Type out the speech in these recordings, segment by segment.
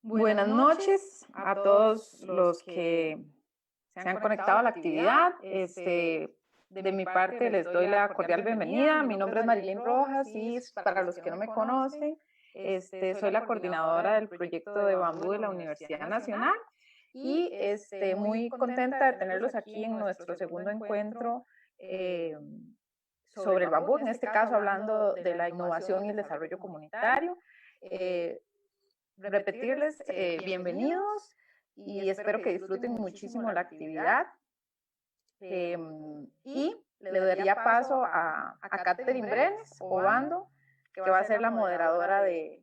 Buenas noches a todos los que se han conectado a la actividad. De mi parte les doy la cordial bienvenida. Mi nombre es Marilyn Rojas y para los que no me conocen, soy la coordinadora del proyecto de bambú de la Universidad Nacional y muy contenta de tenerlos aquí en nuestro segundo encuentro sobre el bambú, en este caso hablando de la innovación y el desarrollo comunitario. Repetirles bienvenidos y espero que disfruten muchísimo la actividad. Y le daría paso a Catherine Brenes Obando, que va a ser la moderadora de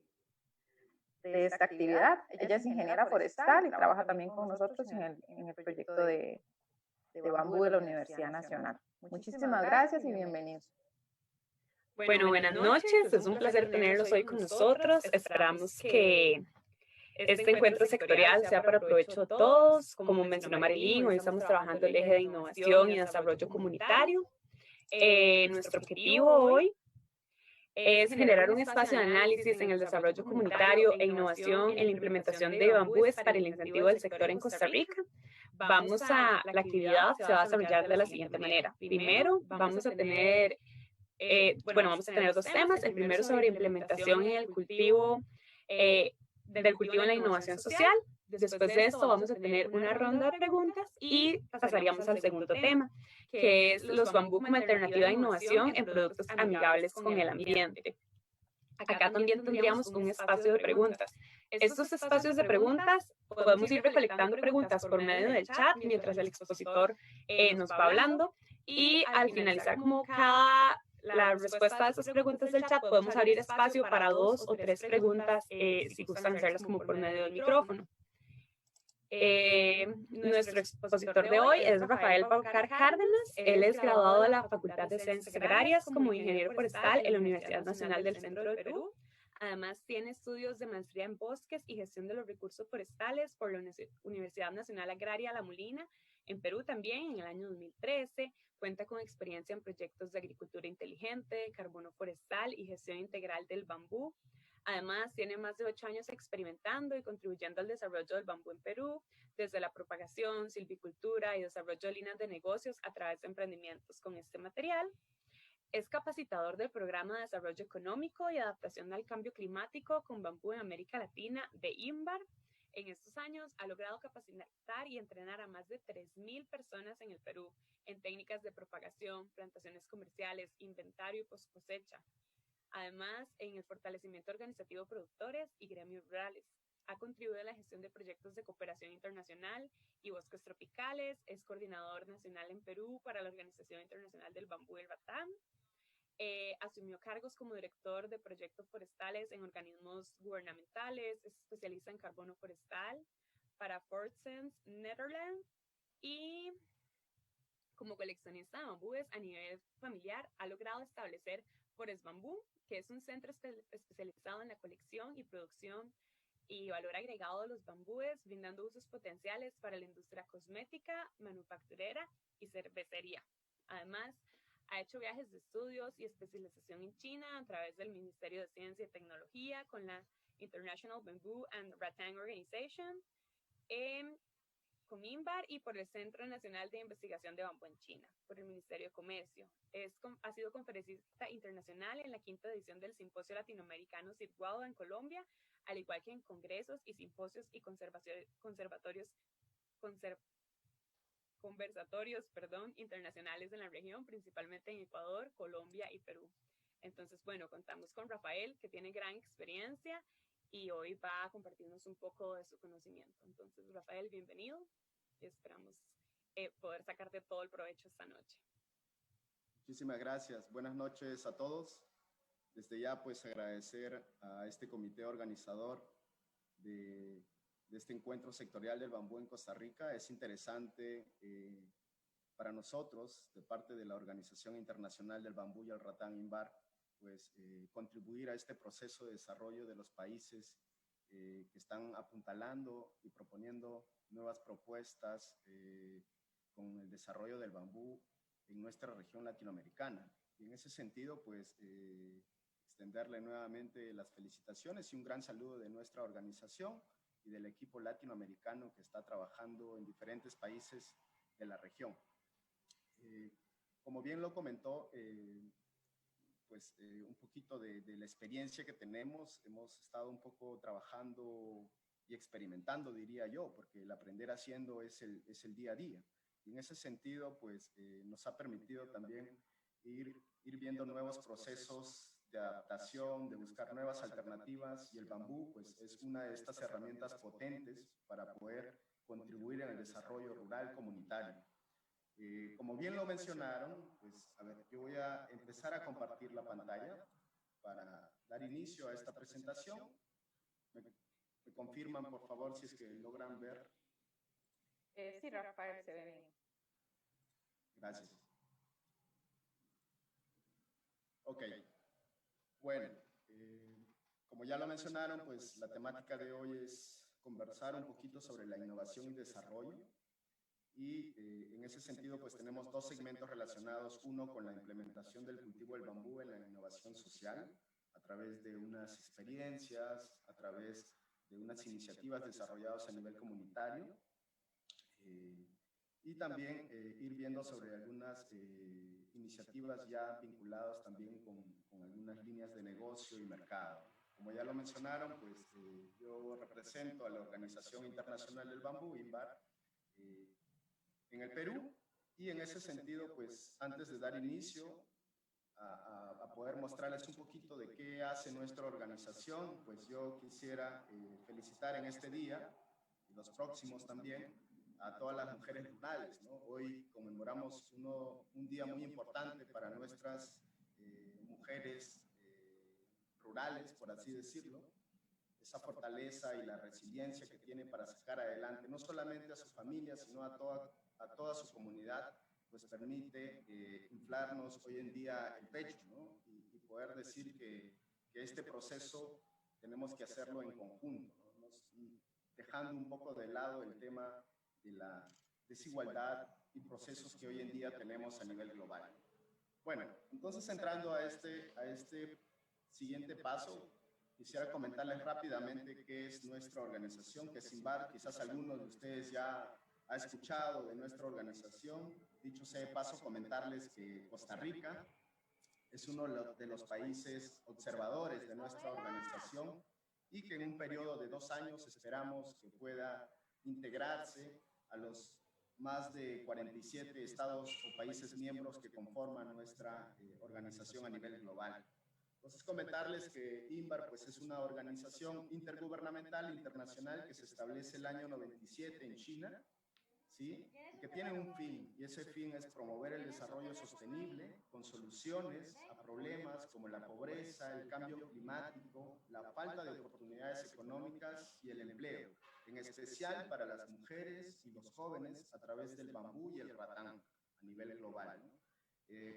esta actividad. Ella es ingeniera forestal y trabaja también con nosotros en el proyecto de bambú de la Universidad Nacional. Muchísimas gracias y bienvenidos. Bueno, buenas noches. Es un placer tenerlos hoy con nosotros. Esperamos que este encuentro sectorial sea para provecho de todos. Como mencionó Marilyn, hoy estamos trabajando el eje de innovación y desarrollo comunitario. Nuestro objetivo hoy es generar un espacio de análisis en el desarrollo comunitario e innovación en la implementación de bambúes para el incentivo del sector en Costa Rica. La actividad se va a desarrollar de la siguiente manera. Primero, vamos a tener dos temas. El primero sobre implementación en el cultivo del cultivo en la innovación social. Después de esto vamos a tener una ronda de preguntas y pasaríamos al segundo tema, que es los bambú como alternativa de innovación en productos amigables con el ambiente. Acá también tendríamos un espacio de preguntas. Estos espacios de preguntas podemos ir recolectando preguntas por medio del chat mientras el expositor nos va hablando, y al finalizar como la respuesta a esas preguntas del chat podemos abrir espacio para 2 o 3 preguntas si gustan hacerlas como por medio del micrófono. Nuestro expositor de hoy es Rafael Paucar Cárdenas. Él es graduado de la Facultad de Ciencias Agrarias como ingeniero forestal en la Universidad Nacional del Centro del Perú. Además, tiene estudios de maestría en bosques y gestión de los recursos forestales por la Universidad Nacional Agraria La Molina, en Perú también, en el año 2013. Cuenta con experiencia en proyectos de agricultura inteligente, carbono forestal y gestión integral del bambú. Además, tiene más de 8 años experimentando y contribuyendo al desarrollo del bambú en Perú, desde la propagación, silvicultura y desarrollo de líneas de negocios a través de emprendimientos con este material. Es capacitador del Programa de Desarrollo Económico y Adaptación al Cambio Climático con Bambú en América Latina de INVAR. En estos años ha logrado capacitar y entrenar a más de 3,000 personas en el Perú en técnicas de propagación, plantaciones comerciales, inventario y post cosecha. Además, en el fortalecimiento organizativo de productores y gremios rurales. Ha contribuido a la gestión de proyectos de cooperación internacional y bosques tropicales. Es coordinador nacional en Perú para la Organización Internacional del Bambú del Ratán. Asumió cargos como director de proyectos forestales en organismos gubernamentales. Es especialista en carbono forestal para Fortsense Netherlands, y como coleccionista de bambúes a nivel familiar ha logrado establecer Forest Bambú, que es un centro especializado en la colección y producción y valor agregado de los bambúes, brindando usos potenciales para la industria cosmética, manufacturera y cervecería. Además, ha hecho viajes de estudios y especialización en China a través del Ministerio de Ciencia y Tecnología con la International Bamboo and Rattan Organization, con INVAR, y por el Centro Nacional de Investigación de Bambú en China, por el Ministerio de Comercio. Ha sido conferencista internacional en la 5ª edición del Simposio Latinoamericano Situado en Colombia, al igual que en congresos y simposios y conversatorios internacionales en la región, principalmente en Ecuador, Colombia y Perú. Entonces, bueno, contamos con Rafael, que tiene gran experiencia y hoy va a compartirnos un poco de su conocimiento. Entonces, Rafael, bienvenido y esperamos poder sacarte todo el provecho esta noche. Muchísimas gracias. Buenas noches a todos. Desde ya, pues, agradecer a este comité organizador de este encuentro sectorial del bambú en Costa Rica. Es interesante para nosotros, de parte de la Organización Internacional del Bambú y el Ratán INVAR, pues contribuir a este proceso de desarrollo de los países que están apuntalando y proponiendo nuevas propuestas con el desarrollo del bambú en nuestra región latinoamericana. Y en ese sentido, pues, extenderle nuevamente las felicitaciones y un gran saludo de nuestra organización y del equipo latinoamericano que está trabajando en diferentes países de la región. Como bien lo comentó, un poquito de la experiencia que tenemos, hemos estado un poco trabajando y experimentando, diría yo, porque el aprender haciendo es el día a día. Y en ese sentido, pues nos ha permitido también ir viendo nuevos procesos de adaptación, de buscar nuevas alternativas, y el bambú pues es una de estas herramientas potentes para poder contribuir en el desarrollo rural comunitario. Como bien lo mencionaron, pues a ver, yo voy a empezar a compartir la pantalla para dar inicio a esta presentación. Me confirman, por favor, si es que logran ver. Sí, Rafael, se ve bien. Gracias. Ok. Bueno, como ya lo mencionaron, pues la temática de hoy es conversar un poquito sobre la innovación y desarrollo. Y en ese sentido, pues tenemos dos segmentos relacionados, uno con la implementación del cultivo del bambú en la innovación social, a través de unas experiencias, a través de unas iniciativas desarrolladas a nivel comunitario, y también ir viendo sobre algunas iniciativas ya vinculadas también con algunas líneas de negocio y mercado. Como ya lo mencionaron, pues yo represento a la Organización Internacional del Bambú, INBAR, en el Perú, y en ese sentido, pues antes de dar inicio a poder mostrarles un poquito de qué hace nuestra organización, pues yo quisiera felicitar en este día, y los próximos también, a todas las mujeres rurales, ¿no? Hoy conmemoramos un día muy importante para nuestras mujeres rurales, por así decirlo, esa fortaleza y la resiliencia que tienen para sacar adelante no solamente a su familia, sino a toda su comunidad, pues permite inflarnos hoy en día el pecho, ¿no? Y poder decir que este proceso tenemos que hacerlo en conjunto, ¿no? Dejando un poco de lado el tema de la desigualdad y procesos que hoy en día tenemos a nivel global. Bueno, entonces entrando a este siguiente paso, quisiera comentarles rápidamente qué es nuestra organización, que es INBAR. Quizás algunos de ustedes ya han escuchado de nuestra organización. Dicho sea de paso, comentarles que Costa Rica es uno de los países observadores de nuestra organización y que en un periodo de 2 años esperamos que pueda integrarse a los más de 47 estados o países miembros que conforman nuestra organización a nivel global. Entonces, comentarles que INBAR pues, es una organización intergubernamental internacional que se establece el año 97 en China, ¿sí? Y que tiene un fin, y ese fin es promover el desarrollo sostenible con soluciones a problemas como la pobreza, el cambio climático, la falta de oportunidades económicas y el empleo, en especial para las mujeres y los jóvenes a través del bambú y el ratán a nivel global, ¿no?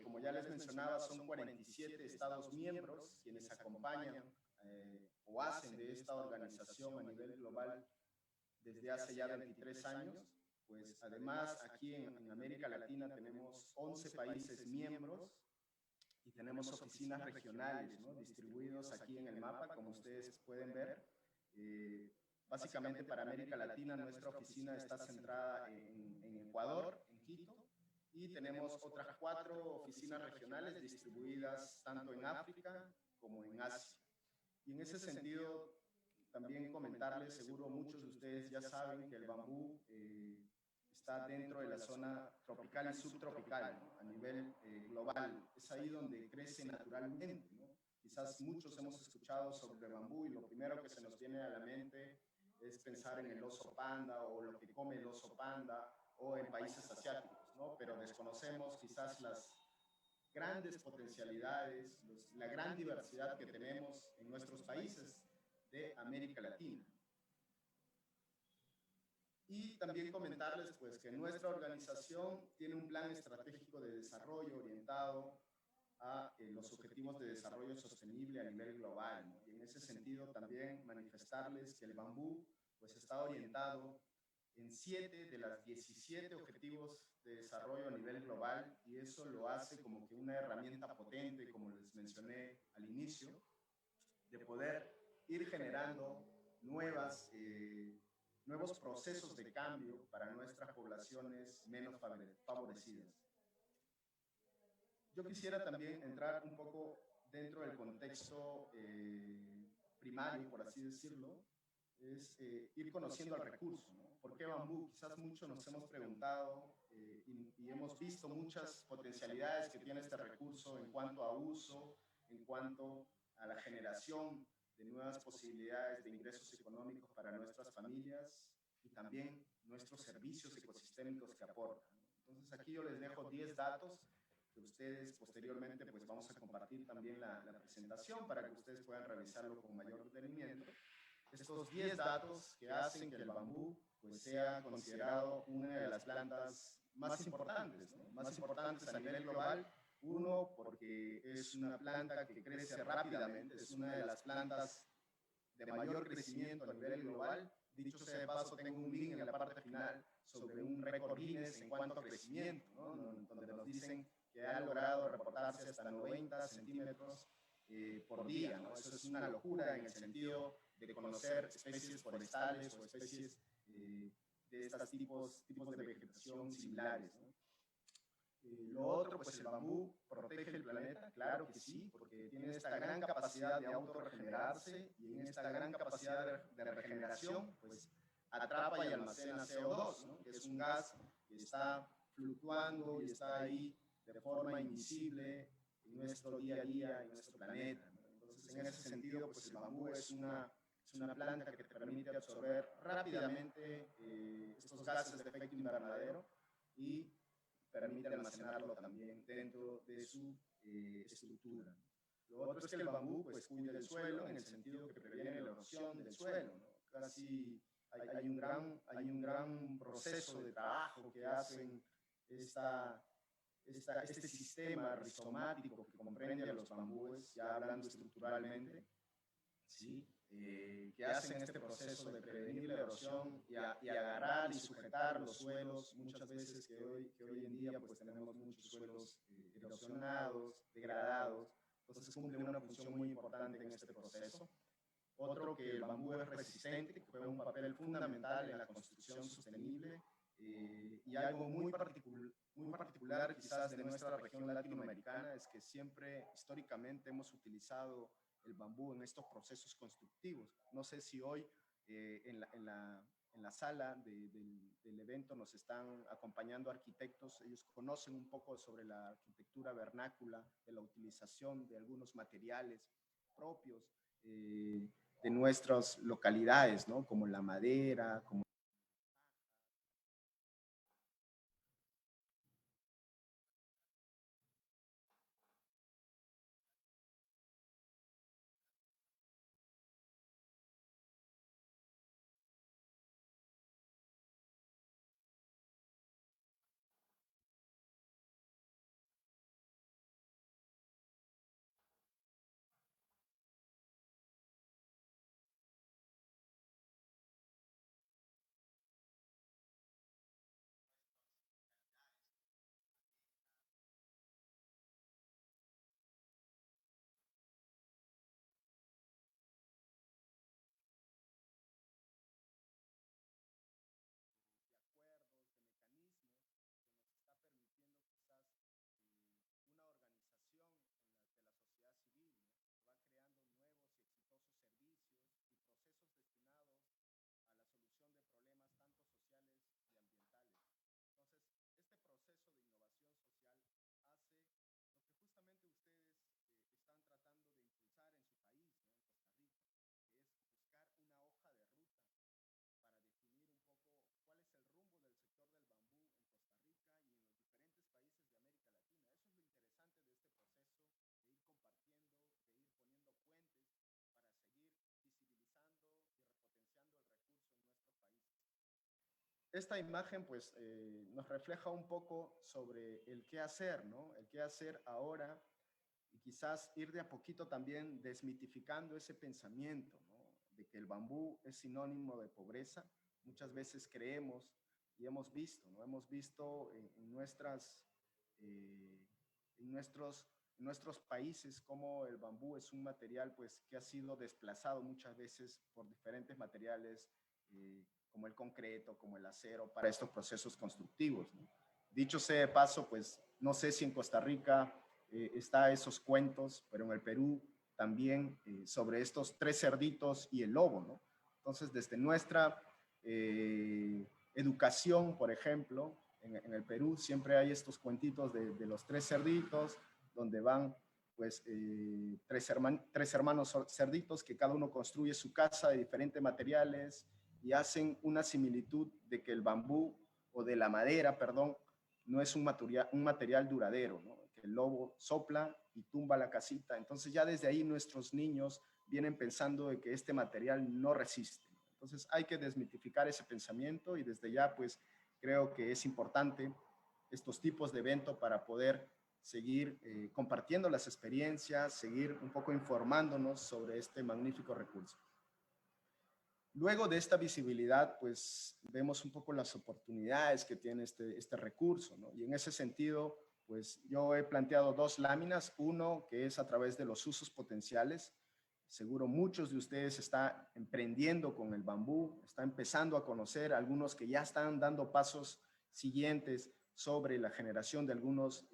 Como ya les mencionaba, son 47 estados miembros quienes acompañan o hacen de esta organización a nivel global desde hace ya 23 años. Pues además aquí en América Latina tenemos 11 países miembros y tenemos oficinas regionales, ¿no? Distribuidos aquí en el mapa, como ustedes pueden ver. Básicamente para América Latina nuestra oficina está centrada en Ecuador, en Quito, y tenemos otras 4 oficinas regionales distribuidas tanto en África como en Asia. Y en ese sentido, también comentarles, seguro muchos de ustedes ya saben que el bambú está dentro de la zona tropical y subtropical, ¿no? A nivel global. Es ahí donde crece naturalmente, ¿no? Quizás muchos hemos escuchado sobre el bambú y lo primero que se nos viene a la mente es pensar en el oso panda o lo que come el oso panda o en países asiáticos, ¿no? Pero desconocemos quizás las grandes potencialidades, la gran diversidad que tenemos en nuestros países de América Latina. Y también comentarles pues, que nuestra organización tiene un plan estratégico de desarrollo orientado a los objetivos de desarrollo sostenible a nivel global, ¿no? Y en ese sentido también manifestarles que el bambú pues, está orientado en 7 de las 17 objetivos de desarrollo a nivel global, y eso lo hace como que una herramienta potente, como les mencioné al inicio, de poder ir generando nuevos procesos de cambio para nuestras poblaciones menos favorecidas. Yo quisiera también entrar un poco dentro del contexto primario, por así decirlo, es ir conociendo al recurso, ¿no? ¿Por qué bambú? Quizás muchos nos hemos preguntado y hemos visto muchas potencialidades que tiene este recurso en cuanto a uso, en cuanto a la generación de nuevas posibilidades de ingresos económicos para nuestras familias y también nuestros servicios ecosistémicos que aportan. Entonces aquí yo les dejo 10 datos que ustedes posteriormente pues vamos a compartir también la presentación para que ustedes puedan revisarlo con mayor detenimiento. Estos 10 datos que hacen que el bambú pues, sea considerado una de las plantas más importantes, ¿no? Más importantes a nivel global. Uno, porque es una planta que crece rápidamente, es una de las plantas de mayor crecimiento a nivel global. Dicho sea de paso, tengo un link en la parte final sobre un récord Guinness en cuanto a crecimiento, ¿no? Donde nos dicen que ha logrado reportarse hasta 90 centímetros por día, ¿no? Eso es una locura en el sentido de conocer especies forestales o especies de estos tipos de vegetación similares, ¿no? Lo otro, pues el bambú protege el planeta, claro que sí, porque tiene esta gran capacidad de autorregenerarse y en esta gran capacidad de regeneración, pues atrapa y almacena CO2, ¿no? Que es un gas que está fluctuando y está ahí de forma invisible en nuestro día a día, en nuestro planeta, ¿no? Entonces, en ese sentido, pues el bambú es una planta que te permite absorber rápidamente estos gases de efecto invernadero y permite almacenarlo también dentro de su estructura. Lo otro es que el bambú pues, cuida el suelo en el sentido que previene la erosión del suelo, ¿no? Casi hay un gran proceso de trabajo que hacen este sistema rizomático que comprende a los bambúes, ya hablando estructuralmente, ¿sí? Que hacen este proceso de prevenir la erosión y agarrar y sujetar los suelos, muchas veces que hoy en día pues tenemos muchos suelos erosionados, degradados, entonces cumple una función muy importante en este proceso. Otro, que el bambú es resistente, que juega un papel fundamental en la construcción sostenible y algo muy particular quizás de nuestra región latinoamericana es que siempre históricamente hemos utilizado el bambú en estos procesos constructivos. No sé si hoy en la sala del evento nos están acompañando arquitectos, ellos conocen un poco sobre la arquitectura vernácula, de la utilización de algunos materiales propios de nuestras localidades, ¿no? Como la madera, como esta imagen pues nos refleja un poco sobre el qué hacer, ¿no? El qué hacer ahora y quizás ir de a poquito también desmitificando ese pensamiento, ¿no? De que el bambú es sinónimo de pobreza. Muchas veces creemos y hemos visto, ¿no? Hemos visto en nuestros en nuestros países cómo el bambú es un material pues, que ha sido desplazado muchas veces por diferentes materiales como el concreto, como el acero, para estos procesos constructivos, ¿no? Dicho sea de paso, pues no sé si en Costa Rica está esos cuentos, pero en el Perú también sobre estos tres cerditos y el lobo, ¿no? Entonces, desde nuestra educación, por ejemplo, en el Perú siempre hay estos cuentitos de los tres cerditos, donde van pues tres hermanos cerditos que cada uno construye su casa de diferentes materiales y hacen una similitud de que el bambú o de la madera, perdón, no es un material duradero, ¿no? Que el lobo sopla y tumba la casita. Entonces ya desde ahí nuestros niños vienen pensando de que este material no resiste. Entonces hay que desmitificar ese pensamiento y desde ya pues creo que es importante estos tipos de eventos para poder seguir compartiendo las experiencias, seguir un poco informándonos sobre este magnífico recurso. Luego de esta visibilidad, pues vemos un poco las oportunidades que tiene este recurso, ¿no? Y en ese sentido, pues yo he planteado dos láminas. Uno que es a través de los usos potenciales. Seguro muchos de ustedes están emprendiendo con el bambú, están empezando a conocer, algunos que ya están dando pasos siguientes sobre la generación de algunos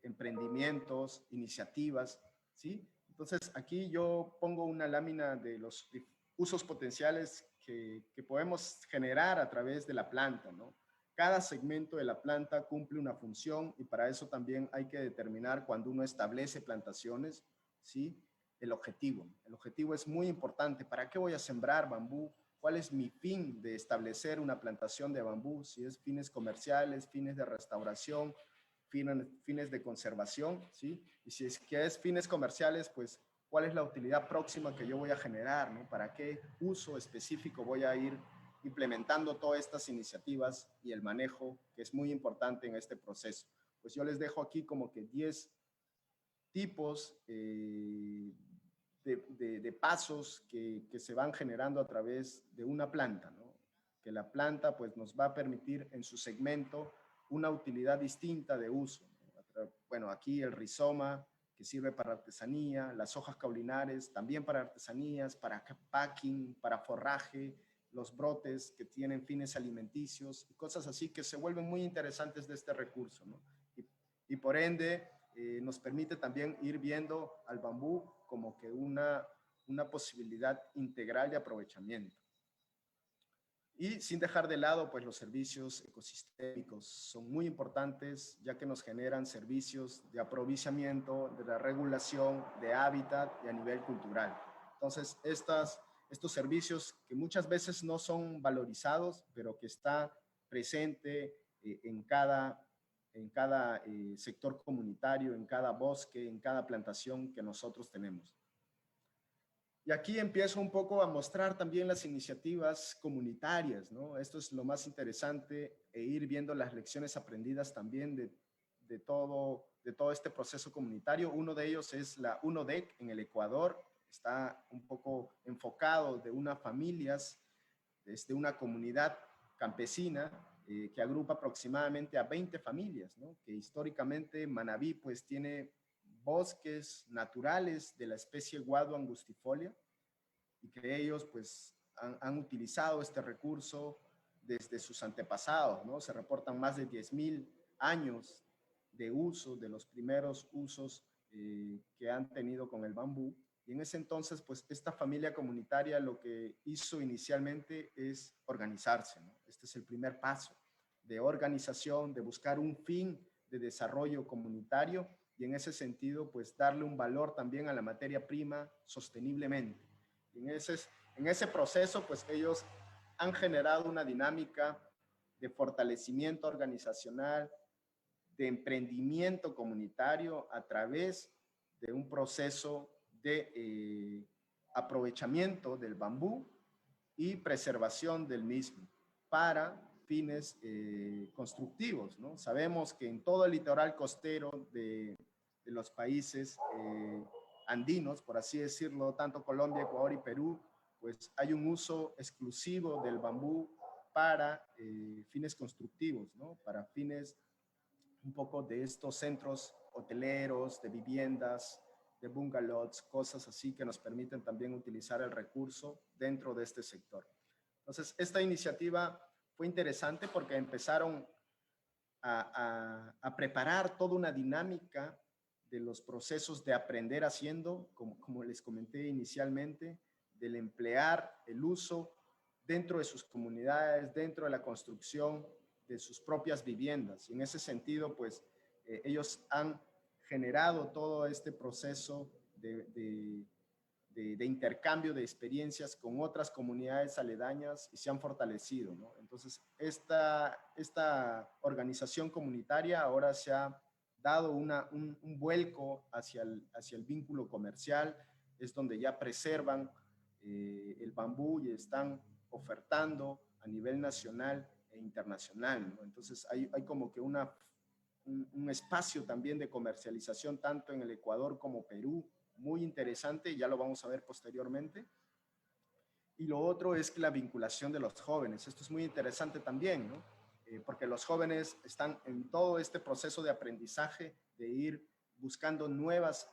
emprendimientos, iniciativas, ¿sí? Entonces aquí yo pongo una lámina de los usos potenciales que podemos generar a través de la planta, ¿no? Cada segmento de la planta cumple una función y para eso también hay que determinar cuando uno establece plantaciones, ¿sí? El objetivo. El objetivo es muy importante. ¿Para qué voy a sembrar bambú? ¿Cuál es mi fin de establecer una plantación de bambú? Si es fines comerciales, fines de restauración, fines de conservación, ¿sí? Y si es que es fines comerciales, pues cuál es la utilidad próxima que yo voy a generar, ¿no? ¿Para qué uso específico voy a ir implementando todas estas iniciativas y el manejo, que es muy importante en este proceso? Pues yo les dejo aquí como que 10 tipos de pasos que se van generando a través de una planta, ¿no? Que la planta pues nos va a permitir en su segmento una utilidad distinta de uso. Bueno, aquí el rizoma, que sirve para artesanía, las hojas caulinares también para artesanías, para packing, para forraje, los brotes que tienen fines alimenticios y cosas así que se vuelven muy interesantes de este recurso, ¿no? Y por ende nos permite también ir viendo al bambú como que una posibilidad integral de aprovechamiento. Y sin dejar de lado, pues los servicios ecosistémicos son muy importantes, ya que nos generan servicios de aprovisionamiento, de la regulación, de hábitat y a nivel cultural. Entonces, estos servicios que muchas veces no son valorizados, pero que está presente en cada sector comunitario, en cada bosque, en cada plantación que nosotros tenemos. Y aquí empiezo un poco a mostrar también las iniciativas comunitarias, ¿no? Esto es lo más interesante, e ir viendo las lecciones aprendidas también de todo este proceso comunitario. Uno de ellos es la UNODEC en el Ecuador, está un poco enfocado de unas familias, desde una comunidad campesina que agrupa aproximadamente a 20 familias, ¿no? Que históricamente Manabí pues tiene bosques naturales de la especie Guado angustifolia y que ellos pues han utilizado este recurso desde sus antepasados, ¿no? Se reportan más de 10.000 años de uso, de los primeros usos que han tenido con el bambú. Y en ese entonces, pues esta familia comunitaria lo que hizo inicialmente es organizarse, ¿no? Este es el primer paso de organización, de buscar un fin de desarrollo comunitario y en ese sentido, pues darle un valor también a la materia prima sosteniblemente. Y en ese proceso, pues ellos han generado una dinámica de fortalecimiento organizacional, de emprendimiento comunitario a través de un proceso de aprovechamiento del bambú y preservación del mismo para fines constructivos, ¿no? Sabemos que en todo el litoral costero de los países andinos, por así decirlo, tanto Colombia, Ecuador y Perú, pues hay un uso exclusivo del bambú para fines constructivos, ¿no? Para fines un poco de estos centros hoteleros, de viviendas, de bungalows, cosas así que nos permiten también utilizar el recurso dentro de este sector. Entonces, esta iniciativa fue interesante porque empezaron a preparar toda una dinámica de los procesos de aprender haciendo, como les comenté inicialmente, del emplear el uso dentro de sus comunidades, dentro de la construcción de sus propias viviendas. Y en ese sentido, pues, ellos han generado todo este proceso de intercambio de experiencias con otras comunidades aledañas y se han fortalecido, ¿no? Entonces, esta organización comunitaria ahora se ha dado un vuelco hacia el vínculo comercial, es donde ya preservan el bambú y están ofertando a nivel nacional e internacional, ¿no? Entonces, hay como que un espacio también de comercialización tanto en el Ecuador como Perú, muy interesante, ya lo vamos a ver posteriormente. Y lo otro es que la vinculación de los jóvenes. Esto es muy interesante también, ¿no? Porque los jóvenes están en todo este proceso de aprendizaje, de ir buscando nuevas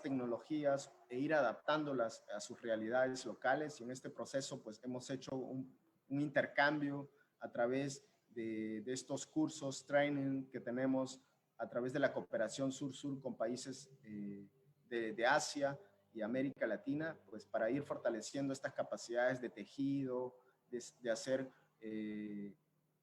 tecnologías e ir adaptándolas a sus realidades locales. Y en este proceso, pues, hemos hecho un intercambio a través de estos cursos, training que tenemos a través de la cooperación sur-sur con países de Asia y América Latina, pues para ir fortaleciendo estas capacidades de tejido, de hacer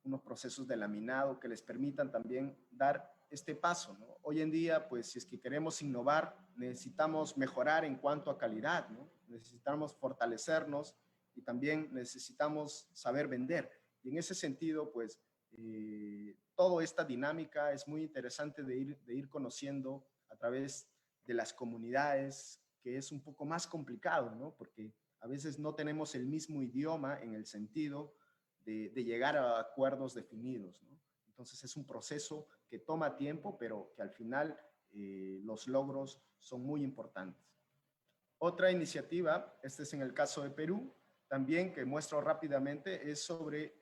unos procesos de laminado que les permitan también dar este paso, ¿no? Hoy en día, pues si es que queremos innovar, necesitamos mejorar en cuanto a calidad, ¿no? Necesitamos fortalecernos y también necesitamos saber vender. Y en ese sentido, pues, toda esta dinámica es muy interesante de ir conociendo a través de las comunidades, que es un poco más complicado, ¿no? Porque a veces no tenemos el mismo idioma en el sentido de llegar a acuerdos definidos, ¿no? Entonces es un proceso que toma tiempo, pero que al final los logros son muy importantes. Otra iniciativa, este es en el caso de Perú, también que muestro rápidamente, es sobre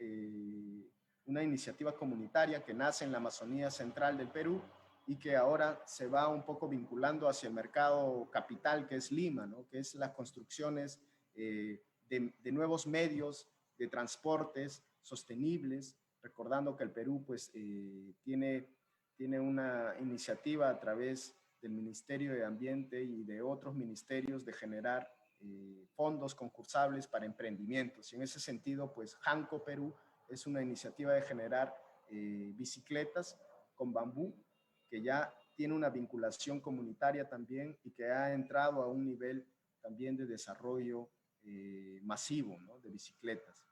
una iniciativa comunitaria que nace en la Amazonía Central del Perú y que ahora se va un poco vinculando hacia el mercado capital, que es Lima, ¿no? Que es las construcciones de nuevos medios de transportes sostenibles, recordando que el Perú pues, tiene una iniciativa a través del Ministerio de Ambiente y de otros ministerios de generar fondos concursables para emprendimientos. Y en ese sentido, pues Janco Perú es una iniciativa de generar bicicletas con bambú, que ya tiene una vinculación comunitaria también y que ha entrado a un nivel también de desarrollo masivo, ¿no? De bicicletas.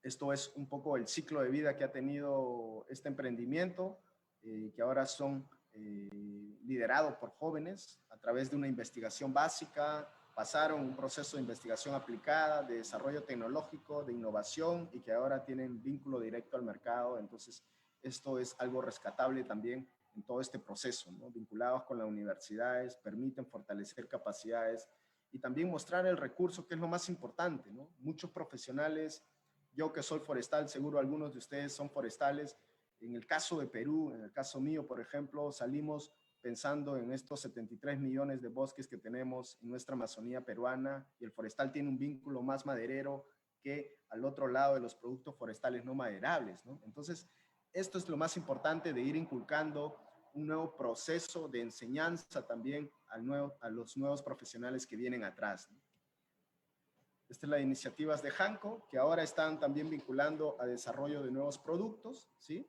Esto es un poco el ciclo de vida que ha tenido este emprendimiento, que ahora son liderados por jóvenes a través de una investigación básica, pasaron un proceso de investigación aplicada, de desarrollo tecnológico, de innovación y que ahora tienen vínculo directo al mercado. Entonces, esto es algo rescatable también en todo este proceso, ¿no? Vinculados con las universidades, permiten fortalecer capacidades y también mostrar el recurso, que es lo más importante, ¿no? Muchos profesionales, yo que soy forestal, seguro algunos de ustedes son forestales. En el caso de Perú, en el caso mío, por ejemplo, salimos pensando en estos 73 millones de bosques que tenemos en nuestra Amazonía peruana, y el forestal tiene un vínculo más maderero que al otro lado de los productos forestales no maderables, ¿no? Entonces, esto es lo más importante, de ir inculcando un nuevo proceso de enseñanza también a los nuevos profesionales que vienen atrás, ¿no? Esta es la iniciativas de Janco, que ahora están también vinculando a desarrollo de nuevos productos, ¿sí?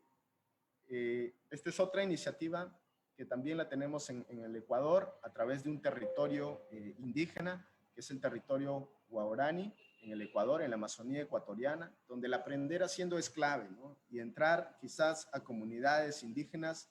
Esta es otra iniciativa que también la tenemos en el Ecuador a través de un territorio indígena, que es el territorio Guarani, en el Ecuador, en la Amazonía ecuatoriana, donde el aprender haciendo es clave, ¿no? Y entrar quizás a comunidades indígenas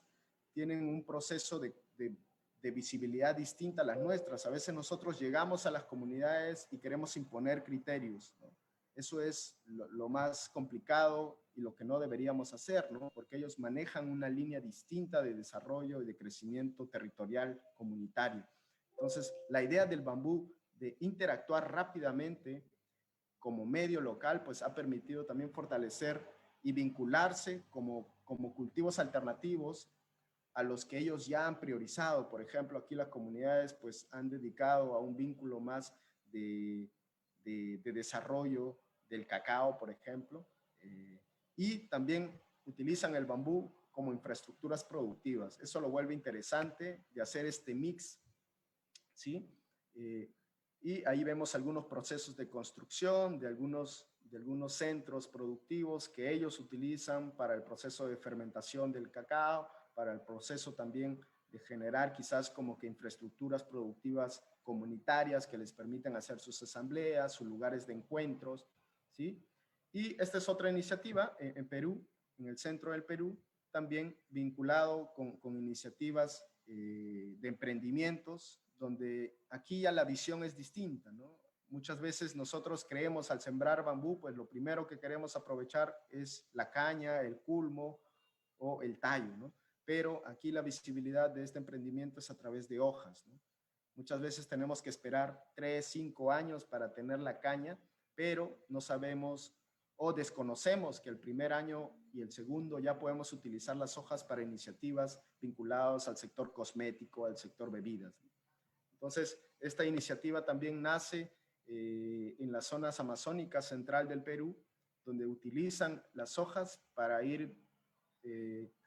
tienen un proceso de visibilidad distinta a las nuestras. A veces nosotros llegamos a las comunidades y queremos imponer criterios, ¿no? Eso es lo más complicado y lo que no deberíamos hacer, ¿no? Porque ellos manejan una línea distinta de desarrollo y de crecimiento territorial comunitario. Entonces, la idea del bambú de interactuar rápidamente como medio local, pues ha permitido también fortalecer y vincularse como cultivos alternativos a los que ellos ya han priorizado. Por ejemplo, aquí las comunidades pues han dedicado a un vínculo más de desarrollo del cacao, por ejemplo, y también utilizan el bambú como infraestructuras productivas. Eso lo vuelve interesante de hacer este mix, ¿sí? Y ahí vemos algunos procesos de construcción de algunos centros productivos que ellos utilizan para el proceso de fermentación del cacao, para el proceso también de generar quizás como que infraestructuras productivas comunitarias que les permiten hacer sus asambleas, sus lugares de encuentros, ¿sí? Y esta es otra iniciativa en Perú, en el centro del Perú, también vinculado con iniciativas de emprendimientos, donde aquí ya la visión es distinta, ¿no? Muchas veces nosotros creemos al sembrar bambú, pues lo primero que queremos aprovechar es la caña, el culmo o el tallo, ¿no? Pero aquí la visibilidad de este emprendimiento es a través de hojas, ¿no? Muchas veces tenemos que esperar 3, 5 años para tener la caña, pero no sabemos o desconocemos que el primer año y el segundo ya podemos utilizar las hojas para iniciativas vinculadas al sector cosmético, al sector bebidas. Entonces, esta iniciativa también nace en las zonas amazónicas central del Perú, donde utilizan las hojas para ir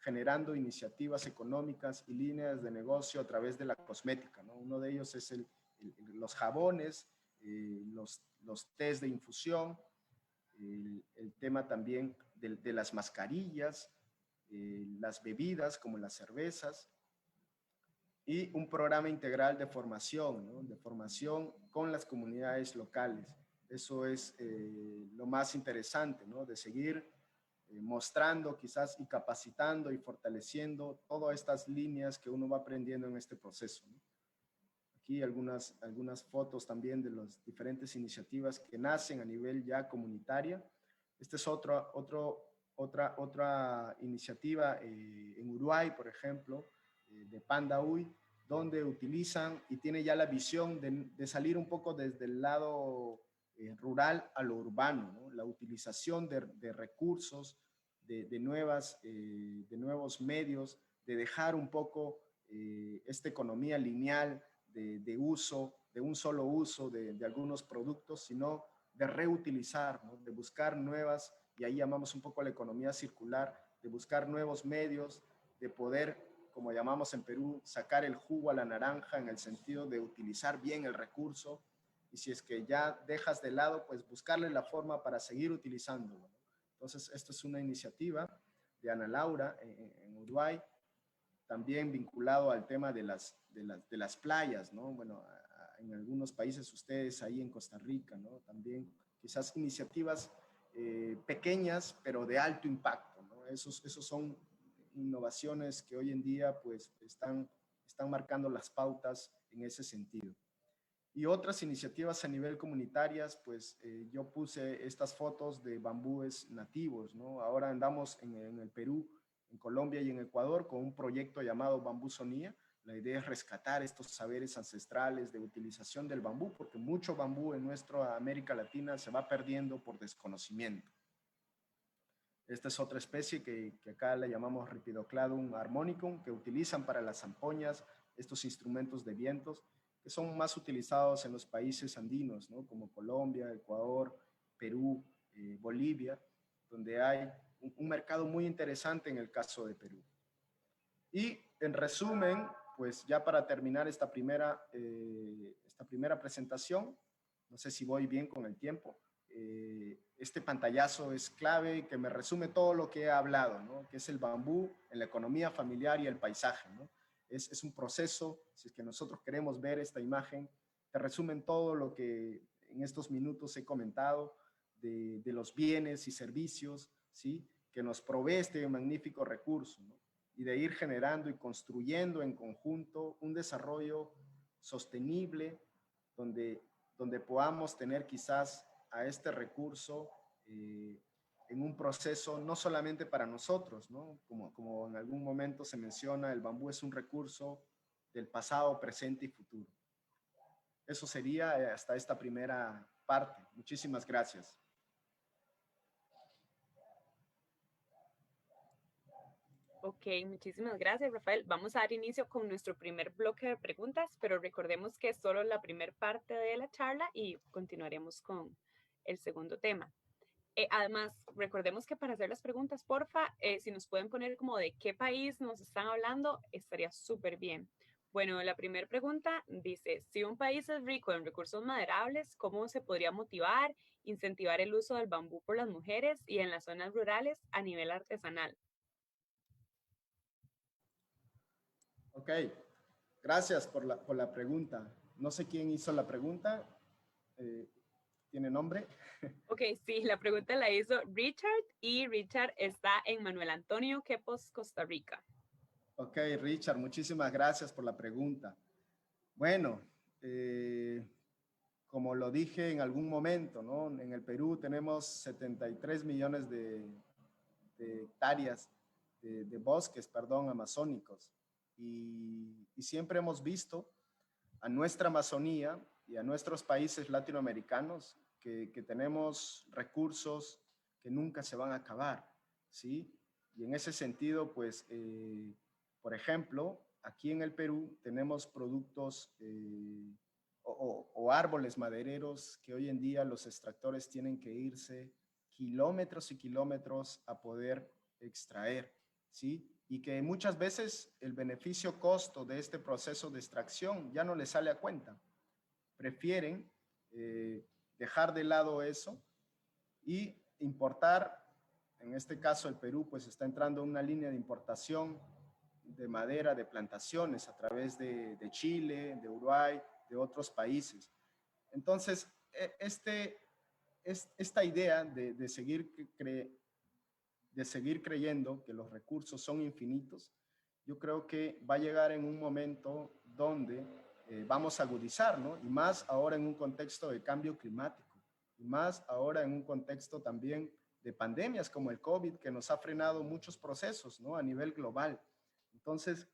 generando iniciativas económicas y líneas de negocio a través de la cosmética, ¿no? Uno de ellos es los jabones, los tés de infusión, el tema también de las mascarillas, las bebidas como las cervezas, y un programa integral de formación, ¿no? De formación con las comunidades locales. Eso es lo más interesante, ¿no? De seguir mostrando quizás y capacitando y fortaleciendo todas estas líneas que uno va aprendiendo en este proceso, ¿no? Aquí algunas fotos también de las diferentes iniciativas que nacen a nivel ya comunitaria. Esta es otra iniciativa en Uruguay, por ejemplo, de Panda Uy, donde utilizan y tiene ya la visión de salir un poco desde el lado rural a lo urbano, ¿no? La utilización de recursos, de nuevos medios, de dejar un poco esta economía lineal de uso, de un solo uso de algunos productos, sino de reutilizar, ¿no? De buscar nuevas, y ahí llamamos un poco a la economía circular, de buscar nuevos medios, de poder, como llamamos en Perú, sacar el jugo a la naranja en el sentido de utilizar bien el recurso, y si es que ya dejas de lado, pues buscarle la forma para seguir utilizándolo. Entonces, esto es una iniciativa de Ana Laura en Uruguay, también vinculado al tema de las playas, ¿no? Bueno, en algunos países, ustedes ahí en Costa Rica, ¿no? También quizás iniciativas pequeñas, pero de alto impacto, ¿no? Esos son innovaciones que hoy en día pues están marcando las pautas en ese sentido. Y otras iniciativas a nivel comunitarias, pues yo puse estas fotos de bambúes nativos, ¿no? Ahora andamos en el Perú, en Colombia y en Ecuador con un proyecto llamado Bambú Sonía. La idea es rescatar estos saberes ancestrales de utilización del bambú, porque mucho bambú en nuestra América Latina se va perdiendo por desconocimiento. Esta es otra especie que acá le llamamos Rhipidocladum harmonicum, que utilizan para las zampoñas estos instrumentos de vientos, que son más utilizados en los países andinos, ¿no? Como Colombia, Ecuador, Perú, Bolivia, donde hay un mercado muy interesante en el caso de Perú. Y en resumen, pues ya para terminar esta primera presentación, no sé si voy bien con el tiempo, este pantallazo es clave que me resume todo lo que he hablado, ¿no? Que es el bambú en la economía familiar y el paisaje, ¿no? Es un proceso, si es que nosotros queremos ver esta imagen, te resumen todo lo que en estos minutos he comentado de los bienes y servicios, ¿sí? Que nos provee este magnífico recurso, ¿no? Y de ir generando y construyendo en conjunto un desarrollo sostenible donde podamos tener quizás a este recurso en un proceso no solamente para nosotros, ¿no? Como en algún momento se menciona, el bambú es un recurso del pasado, presente y futuro. Eso sería hasta esta primera parte. Muchísimas gracias. Ok, muchísimas gracias, Rafael. Vamos a dar inicio con nuestro primer bloque de preguntas, pero recordemos que es solo la primera parte de la charla y continuaremos con el segundo tema. Además, recordemos que para hacer las preguntas, porfa, si nos pueden poner como de qué país nos están hablando, estaría súper bien. Bueno, la primera pregunta dice, si un país es rico en recursos maderables, ¿cómo se podría motivar, incentivar el uso del bambú por las mujeres y en las zonas rurales a nivel artesanal? Ok, gracias por la pregunta. No sé quién hizo la pregunta. ¿Tiene nombre? Ok, sí, la pregunta la hizo Richard y Richard está en Manuel Antonio Quepos, Costa Rica. Ok, Richard, muchísimas gracias por la pregunta. Bueno, como lo dije en algún momento, ¿no? En el Perú tenemos 73 millones de hectáreas de bosques, perdón, amazónicos. Y siempre hemos visto a nuestra Amazonía y a nuestros países latinoamericanos que tenemos recursos que nunca se van a acabar, ¿sí? Y en ese sentido, pues, por ejemplo, aquí en el Perú tenemos productos o árboles madereros que hoy en día los extractores tienen que irse kilómetros y kilómetros a poder extraer, ¿sí? Y que muchas veces el beneficio costo de este proceso de extracción ya no les sale a cuenta. Prefieren dejar de lado eso y importar, en este caso el Perú pues está entrando en una línea de importación de madera de plantaciones a través de Chile, de Uruguay, de otros países. Entonces, esta idea de seguir creyendo que los recursos son infinitos, yo creo que va a llegar en un momento donde vamos a agudizar, ¿no? Y más ahora en un contexto de cambio climático, y más ahora en un contexto también de pandemias como el COVID, que nos ha frenado muchos procesos, ¿no? A nivel global. Entonces,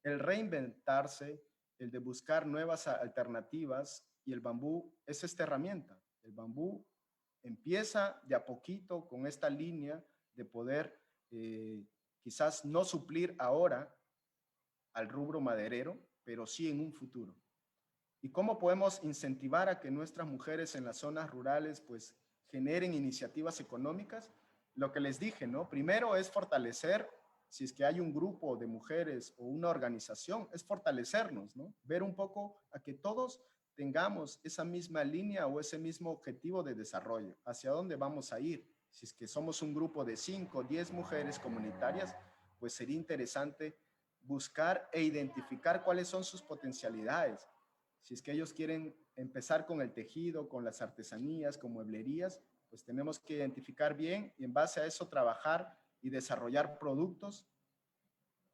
el reinventarse, el de buscar nuevas alternativas, y el bambú es esta herramienta. El bambú empieza de a poquito con esta línea de poder quizás no suplir ahora al rubro maderero, pero sí en un futuro. ¿Y cómo podemos incentivar a que nuestras mujeres en las zonas rurales pues generen iniciativas económicas? Lo que les dije, ¿no? Primero es fortalecer, si es que hay un grupo de mujeres o una organización, es fortalecernos, ¿no? Ver un poco a que todos tengamos esa misma línea o ese mismo objetivo de desarrollo, hacia dónde vamos a ir. Si es que somos un grupo de 5 o 10 mujeres comunitarias, pues sería interesante buscar e identificar cuáles son sus potencialidades. Si es que ellos quieren empezar con el tejido, con las artesanías, con mueblerías, pues tenemos que identificar bien y en base a eso trabajar y desarrollar productos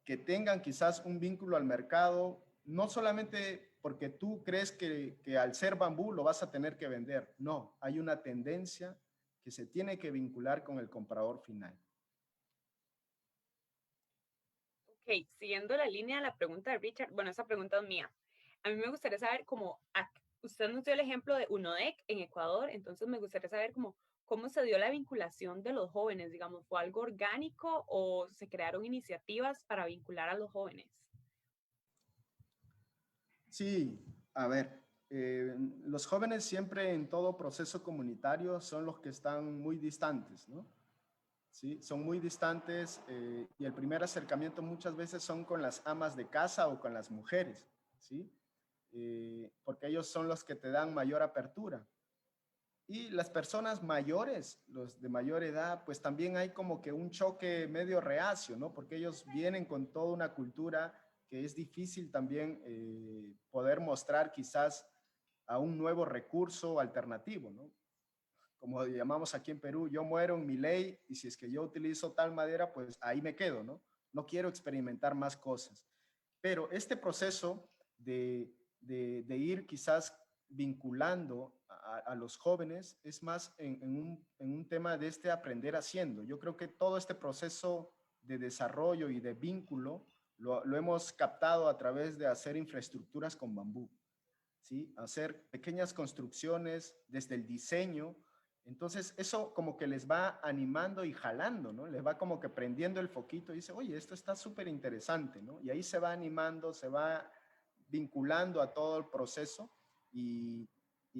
que tengan quizás un vínculo al mercado, no solamente porque tú crees que al ser bambú lo vas a tener que vender. No, hay una tendencia que se tiene que vincular con el comprador final. Ok, siguiendo la línea de la pregunta de Richard, bueno, esa pregunta es mía. A mí me gustaría saber cómo, usted nos dio el ejemplo de UNODEC en Ecuador, entonces me gustaría saber cómo se dio la vinculación de los jóvenes, digamos, ¿fue algo orgánico o se crearon iniciativas para vincular a los jóvenes? Sí, a ver, los jóvenes siempre en todo proceso comunitario son los que están muy distantes, ¿no? Sí, son muy distantes y el primer acercamiento muchas veces son con las amas de casa o con las mujeres, ¿sí? Porque ellos son los que te dan mayor apertura. Y las personas mayores, los de mayor edad, pues también hay como que un choque medio reacio, ¿no? Porque ellos vienen con toda una cultura que es difícil también poder mostrar quizás a un nuevo recurso alternativo, ¿no? Como llamamos aquí en Perú, yo muero en mi ley y si es que yo utilizo tal madera, pues ahí me quedo, ¿no? No quiero experimentar más cosas. Pero este proceso de ir quizás vinculando a los jóvenes es más en un tema de este aprender haciendo. Yo creo que todo este proceso de desarrollo y de vínculo lo hemos captado a través de hacer infraestructuras con bambú, ¿sí? Hacer pequeñas construcciones desde el diseño, Entonces, eso como que les va animando y jalando, ¿no? Les va como que prendiendo el foquito y dice, oye, esto está súper interesante, ¿no? Y ahí se va animando, se va vinculando a todo el proceso y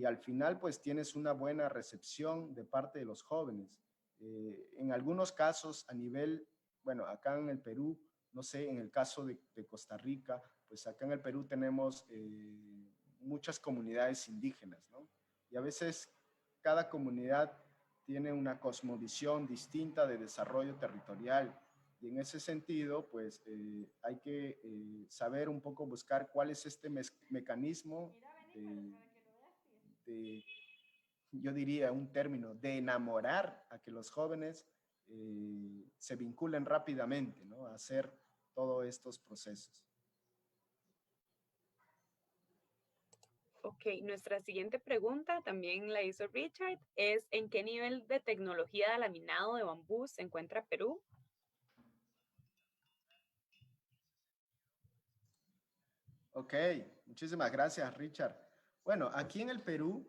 al final, pues, tienes una buena recepción de parte de los jóvenes. En algunos casos, a nivel, bueno, acá en el Perú, no sé, en el caso de Costa Rica, pues acá en el Perú tenemos muchas comunidades indígenas, ¿no? Y a veces cada comunidad tiene una cosmovisión distinta de desarrollo territorial. Y en ese sentido, pues hay que saber un poco buscar cuál es este mecanismo de, yo diría un término, de enamorar a que los jóvenes se vinculen rápidamente, ¿no? A hacer todos estos procesos. Ok, nuestra siguiente pregunta también la hizo Richard, es ¿en qué nivel de tecnología de laminado de bambú se encuentra Perú? Ok, muchísimas gracias, Richard. Bueno, aquí en el Perú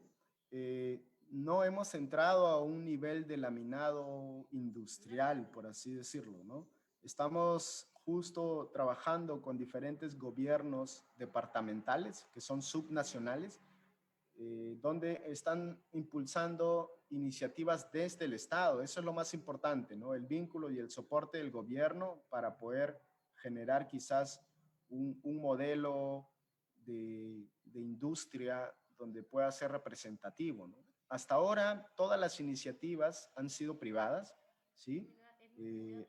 no hemos entrado a un nivel de laminado industrial, por así decirlo, ¿no? Estamos justo trabajando con diferentes gobiernos departamentales, que son subnacionales, donde están impulsando iniciativas desde el Estado. Eso es lo más importante, ¿no? El vínculo y el soporte del gobierno para poder generar quizás un modelo de industria donde pueda ser representativo, ¿no? Hasta ahora, todas las iniciativas han sido privadas, ¿sí?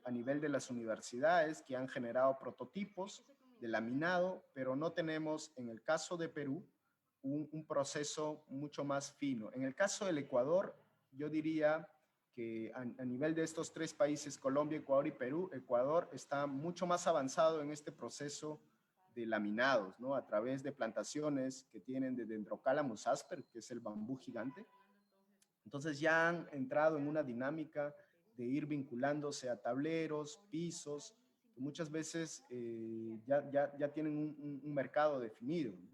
A nivel de las universidades que han generado prototipos de laminado, pero no tenemos, en el caso de Perú, un proceso mucho más fino. En el caso del Ecuador, yo diría que a nivel de estos tres países, Colombia, Ecuador y Perú, Ecuador está mucho más avanzado en este proceso de laminados, ¿no? A través de plantaciones que tienen de Dendrocalamus asper, que es el bambú gigante. Entonces ya han entrado en una dinámica de ir vinculándose a tableros, pisos, que muchas veces ya tienen un mercado definido, ¿no?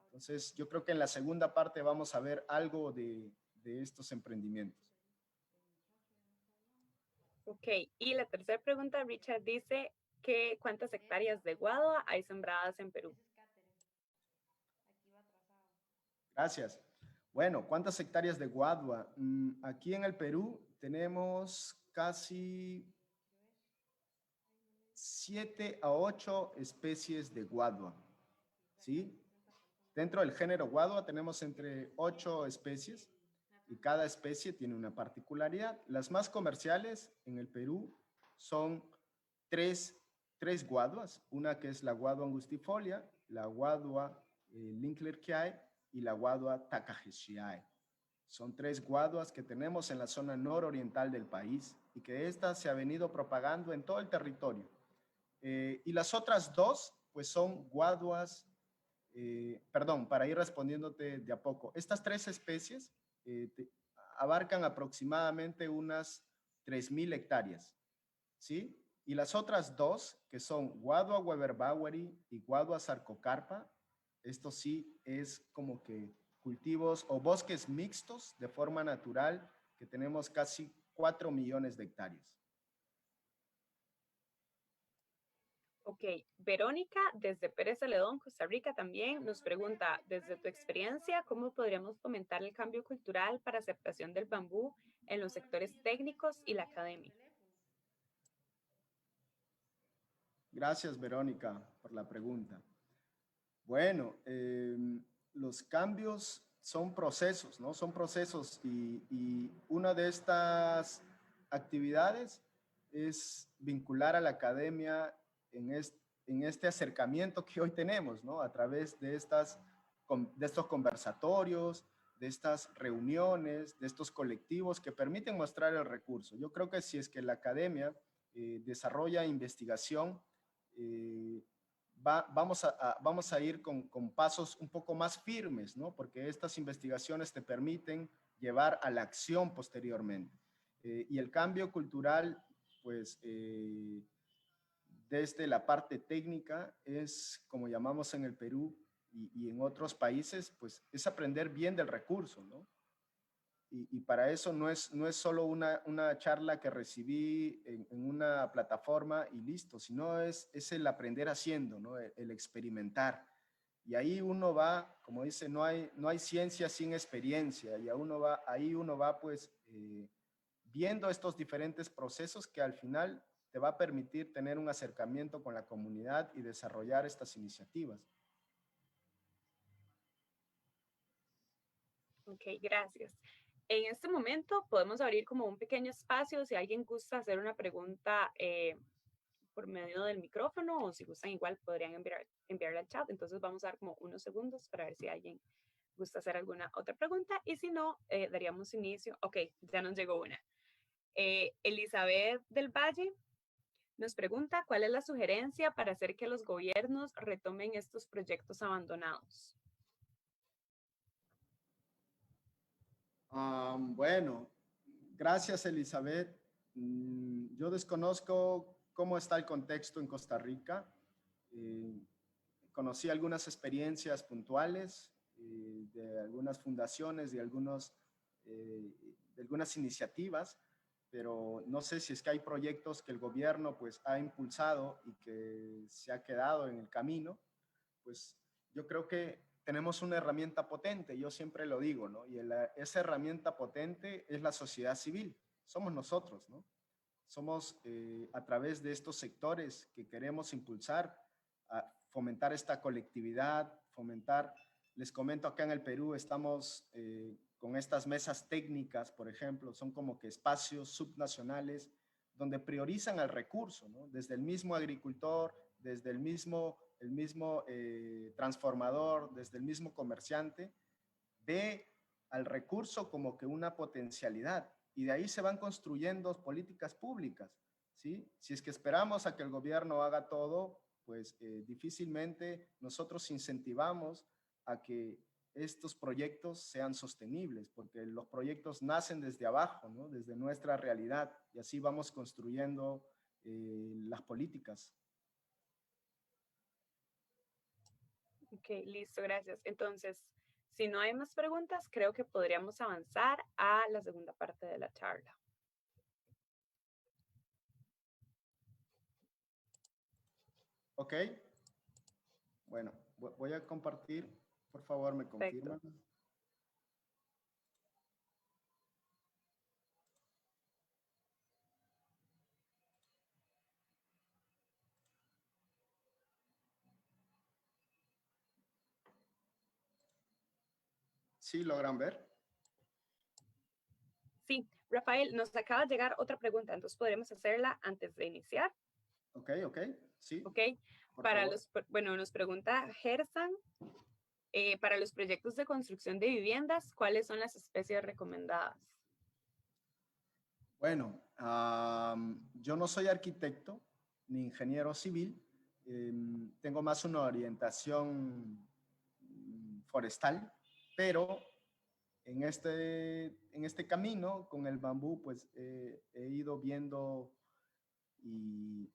Entonces, yo creo que en la segunda parte vamos a ver algo de estos emprendimientos. Ok, y la tercera pregunta, Richard dice que ¿cuántas hectáreas de guadua hay sembradas en Perú? Gracias. Bueno, ¿cuántas hectáreas de guadua? Aquí en el Perú tenemos casi 7 a 8 especies de guadua, ¿sí? Dentro del género guadua tenemos entre 8 especies y cada especie tiene una particularidad. Las más comerciales en el Perú son tres, tres guaduas, una que es la guadua angustifolia, la guadua Linklerkiae y la guadua Takaheshiae. Son tres guaduas que tenemos en la zona nororiental del país y que esta se ha venido propagando en todo el territorio. Y las otras dos, pues son guaduas, perdón, para ir respondiéndote de a poco. Estas tres especies abarcan aproximadamente unas 3.000 hectáreas, ¿sí? Y las otras dos, que son Guadua weberbaueri y Guadua sarcocarpa, esto sí es como que cultivos o bosques mixtos de forma natural, que tenemos casi 4 millones de hectáreas. Ok, Verónica, desde Pérez Celedón, Costa Rica, también nos pregunta, desde tu experiencia, ¿cómo podríamos fomentar el cambio cultural para aceptación del bambú en los sectores técnicos y la academia? Gracias, Verónica, por la pregunta. Bueno, los cambios son procesos, ¿no? Son procesos y una de estas actividades es vincular a la academia en este acercamiento que hoy tenemos, ¿no? A través de estos conversatorios, de estas reuniones, de estos colectivos que permiten mostrar el recurso. Yo creo que si es que la academia desarrolla investigación, vamos a ir con pasos un poco más firmes, ¿no? Porque estas investigaciones te permiten llevar a la acción posteriormente. Y el cambio cultural, pues, desde la parte técnica es, como llamamos en el Perú y en otros países, pues, es aprender bien del recurso, ¿no? Y para eso no es solo una charla que recibí en una plataforma y listo, sino es el aprender haciendo, ¿no? El experimentar. Y ahí uno va, como dice, no hay ciencia sin experiencia, y ahí uno va pues viendo estos diferentes procesos que al final te va a permitir tener un acercamiento con la comunidad y desarrollar estas iniciativas. Ok, gracias. En este momento podemos abrir como un pequeño espacio si alguien gusta hacer una pregunta por medio del micrófono, o si gustan igual podrían enviarla al chat. Entonces vamos a dar como unos segundos para ver si alguien gusta hacer alguna otra pregunta, y si no, daríamos inicio. Ok, ya nos llegó una. Elizabeth del Valle nos pregunta, ¿cuál es la sugerencia para hacer que los gobiernos retomen estos proyectos abandonados? Bueno, gracias, Elizabeth. Yo desconozco cómo está el contexto en Costa Rica. Conocí algunas experiencias puntuales de algunas fundaciones, de algunas iniciativas, pero no sé si es que hay proyectos que el gobierno pues ha impulsado y que se ha quedado en el camino. Pues yo creo que tenemos una herramienta potente, yo siempre lo digo, ¿no? Y esa herramienta potente es la sociedad civil, somos nosotros, ¿no? Somos a través de estos sectores que queremos impulsar, fomentar esta colectividad, les comento, acá en el Perú estamos con estas mesas técnicas, por ejemplo, son como que espacios subnacionales donde priorizan el recurso, ¿no? Desde el mismo agricultor, desde el mismo transformador, desde el mismo comerciante, ve al recurso como que una potencialidad, y de ahí se van construyendo políticas públicas, ¿sí? Si es que esperamos a que el gobierno haga todo, pues difícilmente nosotros incentivamos a que estos proyectos sean sostenibles, porque los proyectos nacen desde abajo, ¿no? Desde nuestra realidad, y así vamos construyendo las políticas. Ok, listo, gracias. Entonces, si no hay más preguntas, creo que podríamos avanzar a la segunda parte de la charla. Ok. Bueno, voy a compartir. Por favor, me confirman. Perfecto. ¿Sí logran ver? Sí, Rafael, nos acaba de llegar otra pregunta, entonces podremos hacerla antes de iniciar. Ok, sí. Ok, bueno, nos pregunta Gersan, para los proyectos de construcción de viviendas, ¿cuáles son las especies recomendadas? Bueno, yo no soy arquitecto ni ingeniero civil, tengo más una orientación forestal, pero en este camino con el bambú, pues he ido viendo y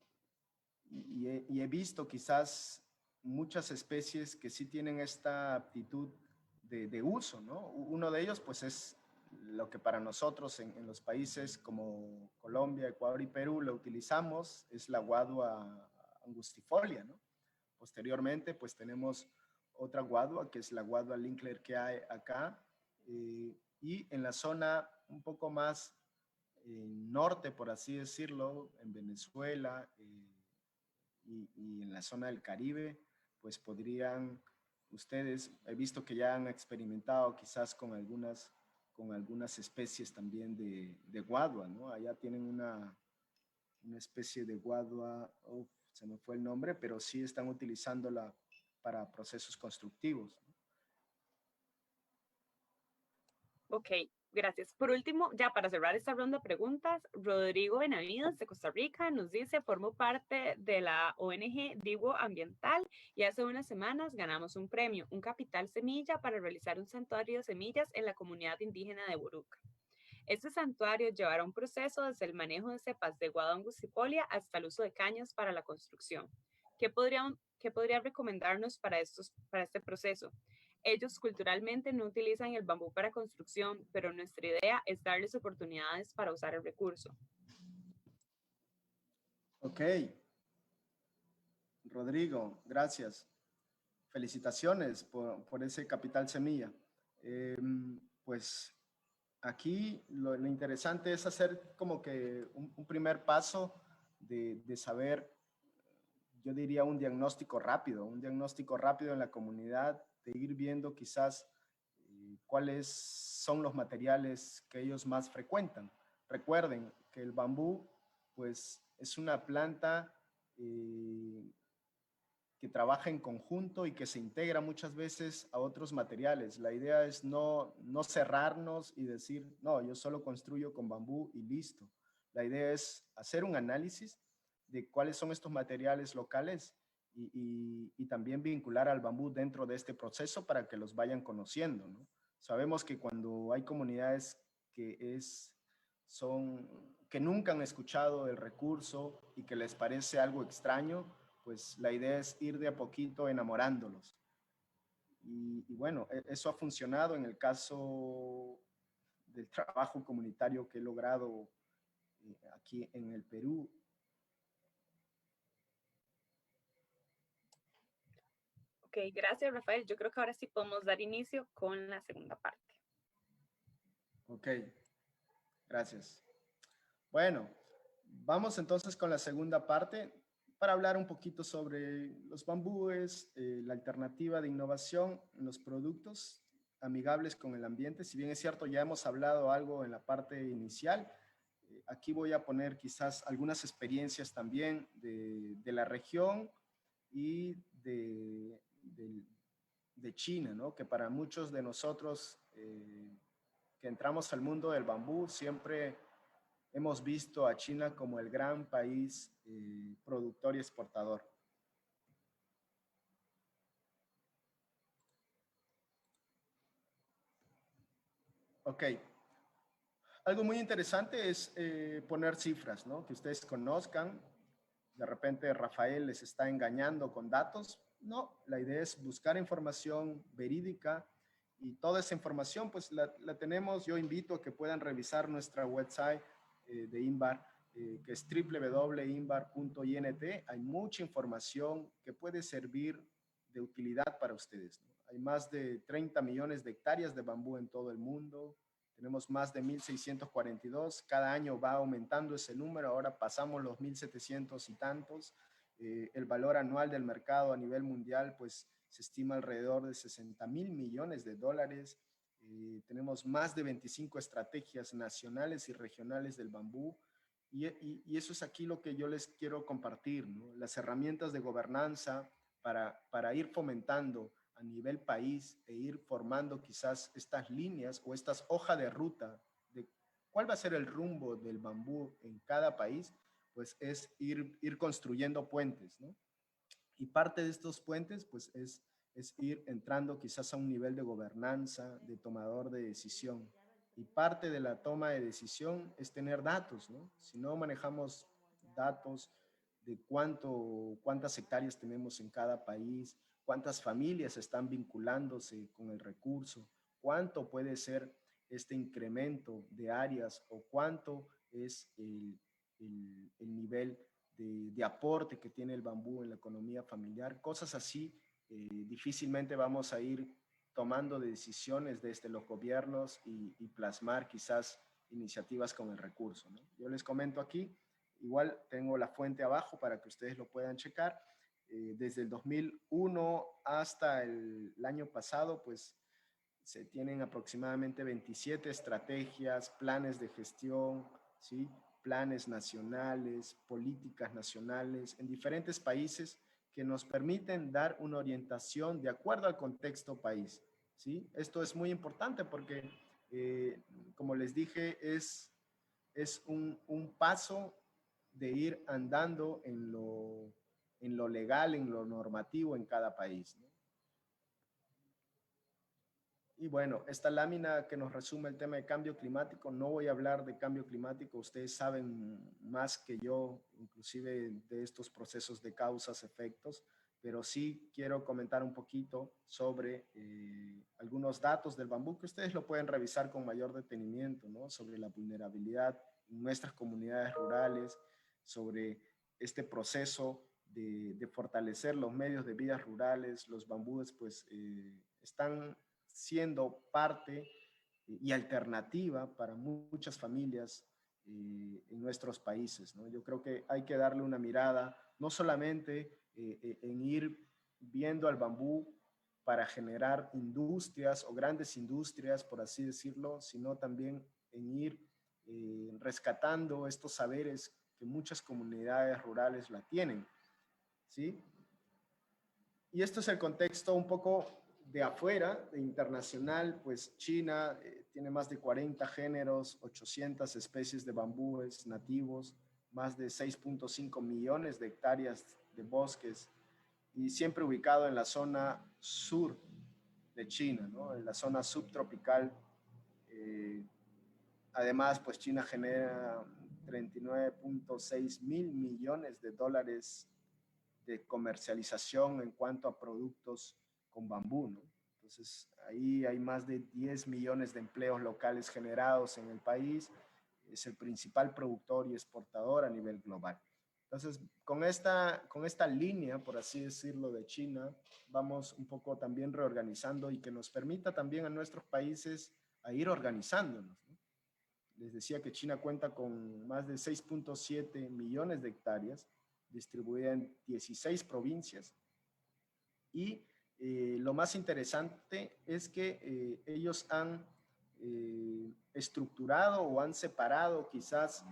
he visto quizás muchas especies que sí tienen esta aptitud de uso, ¿no? Uno de ellos, pues, es lo que para nosotros en los países como Colombia, Ecuador y Perú lo utilizamos, es la guadua angustifolia, ¿no? Posteriormente, pues, tenemos otra guadua, que es la guadua Linkler que hay acá, y en la zona un poco más norte, por así decirlo, en Venezuela, y en la zona del Caribe, pues podrían ustedes, he visto que ya han experimentado quizás con algunas especies también de guadua, ¿no? Allá tienen una especie de guadua, se me fue el nombre, pero sí están utilizándola para procesos constructivos, ¿no? Ok, gracias. Por último, ya para cerrar esta ronda de preguntas, Rodrigo Benavides de Costa Rica nos dice, formo parte de la ONG Digo Ambiental y hace unas semanas ganamos un premio, un capital semilla para realizar un santuario de semillas en la comunidad indígena de Boruca. Este santuario llevará un proceso desde el manejo de cepas de guado angustifolia hasta el uso de cañas para la construcción. ¿Qué podría recomendarnos para este proceso? Ellos culturalmente no utilizan el bambú para construcción, pero nuestra idea es darles oportunidades para usar el recurso. Ok, Rodrigo, gracias. Felicitaciones por ese capital semilla. Pues aquí lo interesante es hacer como que un primer paso de saber, yo diría un diagnóstico rápido en la comunidad, de ir viendo quizás cuáles son los materiales que ellos más frecuentan. Recuerden que el bambú, pues, es una planta que trabaja en conjunto y que se integra muchas veces a otros materiales. La idea es no cerrarnos y decir, no, yo solo construyo con bambú y listo. La idea es hacer un análisis de cuáles son estos materiales locales y también vincular al bambú dentro de este proceso para que los vayan conociendo, ¿no? Sabemos que cuando hay comunidades que nunca han escuchado el recurso y que les parece algo extraño, pues la idea es ir de a poquito enamorándolos. Y bueno, eso ha funcionado en el caso del trabajo comunitario que he logrado aquí en el Perú. Ok, gracias Rafael. Yo creo que ahora sí podemos dar inicio con la segunda parte. Ok, gracias. Bueno, vamos entonces con la segunda parte para hablar un poquito sobre los bambúes, la alternativa de innovación en los productos amigables con el ambiente. Si bien es cierto, ya hemos hablado algo en la parte inicial, aquí voy a poner quizás algunas experiencias también de la región y de China, ¿no? Que para muchos de nosotros que entramos al mundo del bambú siempre hemos visto a China como el gran país productor y exportador. Ok. Algo muy interesante es poner cifras, ¿no? Que ustedes conozcan. De repente Rafael les está engañando con datos. No, la idea es buscar información verídica y toda esa información pues la tenemos. Yo invito a que puedan revisar nuestra website de INVAR, que es www.invar.int. Hay mucha información que puede servir de utilidad para ustedes, ¿no? Hay más de 30 millones de hectáreas de bambú en todo el mundo. Tenemos más de 1.642. Cada año va aumentando ese número. Ahora pasamos los 1.700 y tantos. El valor anual del mercado a nivel mundial, pues, se estima alrededor de 60.000 millones de dólares. Tenemos más de 25 estrategias nacionales y regionales del bambú. Y eso es aquí lo que yo les quiero compartir, ¿no? Las herramientas de gobernanza para ir fomentando a nivel país e ir formando quizás estas líneas o estas hojas de ruta de cuál va a ser el rumbo del bambú en cada país, pues es ir construyendo puentes, ¿no? Y parte de estos puentes, pues es ir entrando quizás a un nivel de gobernanza, de tomador de decisión. Y parte de la toma de decisión es tener datos, ¿no? Si no manejamos datos de cuántas hectáreas tenemos en cada país, cuántas familias están vinculándose con el recurso, cuánto puede ser este incremento de áreas o cuánto es el nivel de aporte que tiene el bambú en la economía familiar, cosas así, difícilmente vamos a ir tomando decisiones desde los gobiernos y plasmar quizás iniciativas con el recurso, ¿no? Yo les comento aquí, igual tengo la fuente abajo para que ustedes lo puedan checar. Desde el 2001 hasta el año pasado, pues se tienen aproximadamente 27 estrategias, planes de gestión, ¿sí? Planes nacionales, políticas nacionales en diferentes países que nos permiten dar una orientación de acuerdo al contexto país, ¿sí? Esto es muy importante porque, como les dije, es un paso de ir andando en lo legal, en lo normativo en cada país, ¿no? Y bueno, esta lámina que nos resume el tema de cambio climático, no voy a hablar de cambio climático, ustedes saben más que yo, inclusive de estos procesos de causas, efectos. pero sí quiero comentar un poquito sobre algunos datos del bambú que ustedes lo pueden revisar con mayor detenimiento, ¿no? Sobre la vulnerabilidad en nuestras comunidades rurales, sobre este proceso de fortalecer los medios de vida rurales. Los bambúes pues están siendo parte y alternativa para muchas familias en nuestros países, ¿no? Yo creo que hay que darle una mirada no solamente en ir viendo al bambú para generar industrias o grandes industrias, por así decirlo, sino también en ir rescatando estos saberes que muchas comunidades rurales la tienen, ¿sí? Y esto es el contexto un poco de afuera, de internacional, pues China tiene más de 40 géneros, 800 especies de bambúes nativos, más de 6.5 millones de hectáreas de bosques y siempre ubicado en la zona sur de China, ¿no? En la zona subtropical. Eh, Además, pues China genera 39.6 mil millones de dólares de comercialización en cuanto a productos con bambú, ¿no? Entonces, ahí hay más de 10 millones de empleos locales generados en el país. Es el principal productor y exportador a nivel global. Entonces, con esta línea, por así decirlo, de China, vamos un poco también reorganizando y que nos permita también a nuestros países a ir organizándonos, ¿no? Les decía que China cuenta con más de 6.7 millones de hectáreas distribuidas en 16 provincias. Y lo más interesante es que ellos han estructurado o han separado quizás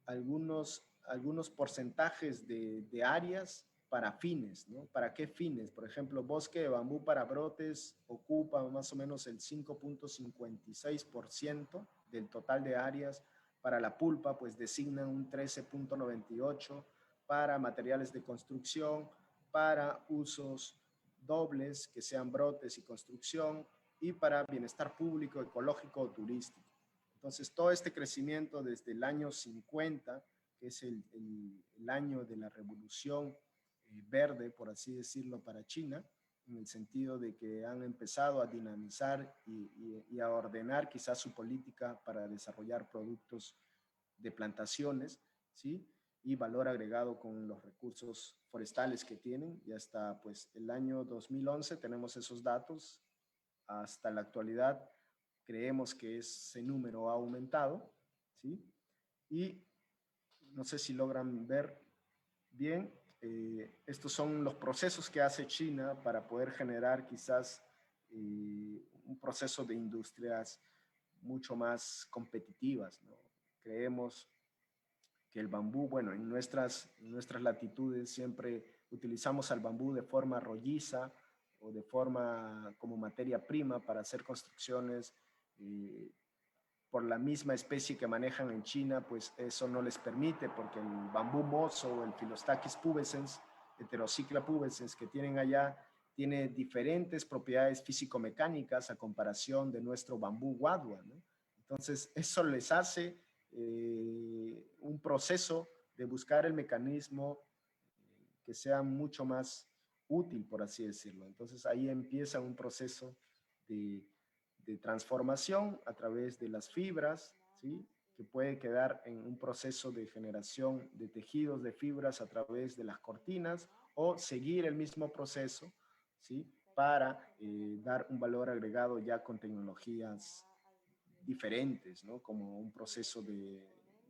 algunos porcentajes de áreas para fines, ¿no? ¿Para qué fines? Por ejemplo, bosque de bambú para brotes ocupa más o menos el 5.56% del total de áreas. Para la pulpa, pues designan un 13.98%, para materiales de construcción, para usos dobles, que sean brotes y construcción, y para bienestar público, ecológico o turístico. Entonces, todo este crecimiento desde el año 50, que es el año de la revolución verde, por así decirlo, para China, en el sentido de que han empezado a dinamizar y a ordenar quizás su política para desarrollar productos de plantaciones, ¿sí? Y valor agregado con los recursos forestales que tienen. Y hasta pues, el año 2011 tenemos esos datos. Hasta la actualidad creemos que ese número ha aumentado, ¿sí? Y no sé si logran ver bien, estos son los procesos que hace China para poder generar quizás un proceso de industrias mucho más competitivas, ¿no? Creemos que el bambú, bueno, en nuestras latitudes siempre utilizamos al bambú de forma rolliza o de forma como materia prima para hacer construcciones. Por la misma especie que manejan en China, pues eso no les permite, porque el bambú mozo o el Philostachys pubescens, Heterocycla pubescens, que tienen allá, tiene diferentes propiedades físico-mecánicas a comparación de nuestro bambú guadua, ¿no? Entonces, eso les hace un proceso de buscar el mecanismo que sea mucho más útil, por así decirlo. Entonces, ahí empieza un proceso de transformación a través de las fibras, ¿sí? Que puede quedar en un proceso de generación de tejidos de fibras a través de las cortinas o seguir el mismo proceso, ¿sí? Para dar un valor agregado ya con tecnologías diferentes, ¿no? Como un proceso de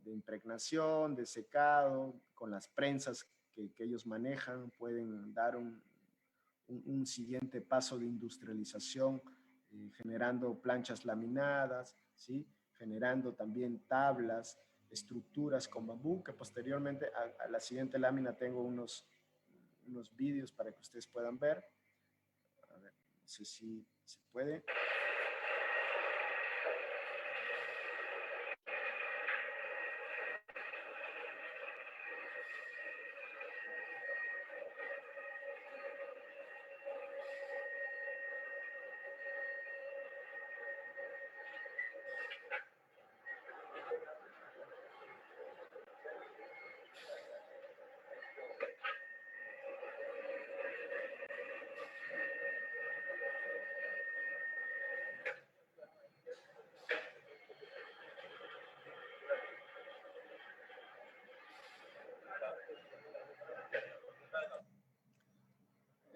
impregnación, de secado, con las prensas que ellos manejan, pueden dar un siguiente paso de industrialización, generando planchas laminadas, ¿sí? Generando también tablas, estructuras con bambú, que posteriormente a la siguiente lámina tengo unos vídeos para que ustedes puedan ver. A ver, no sé si se puede.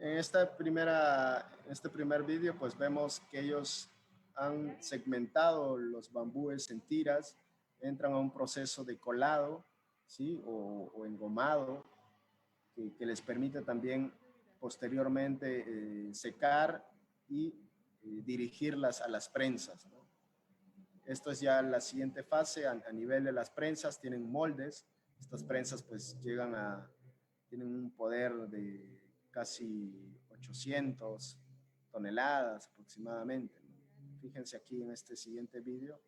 En este primer vídeo, pues vemos que ellos han segmentado los bambúes en tiras, entran a un proceso de colado, ¿sí? O engomado, que les permite también posteriormente secar y dirigirlas a las prensas, ¿no? Esto es ya la siguiente fase. A nivel de las prensas tienen moldes. Estas prensas pues tienen un poder de casi 800 toneladas aproximadamente, ¿no? Fíjense aquí en este siguiente vídeo.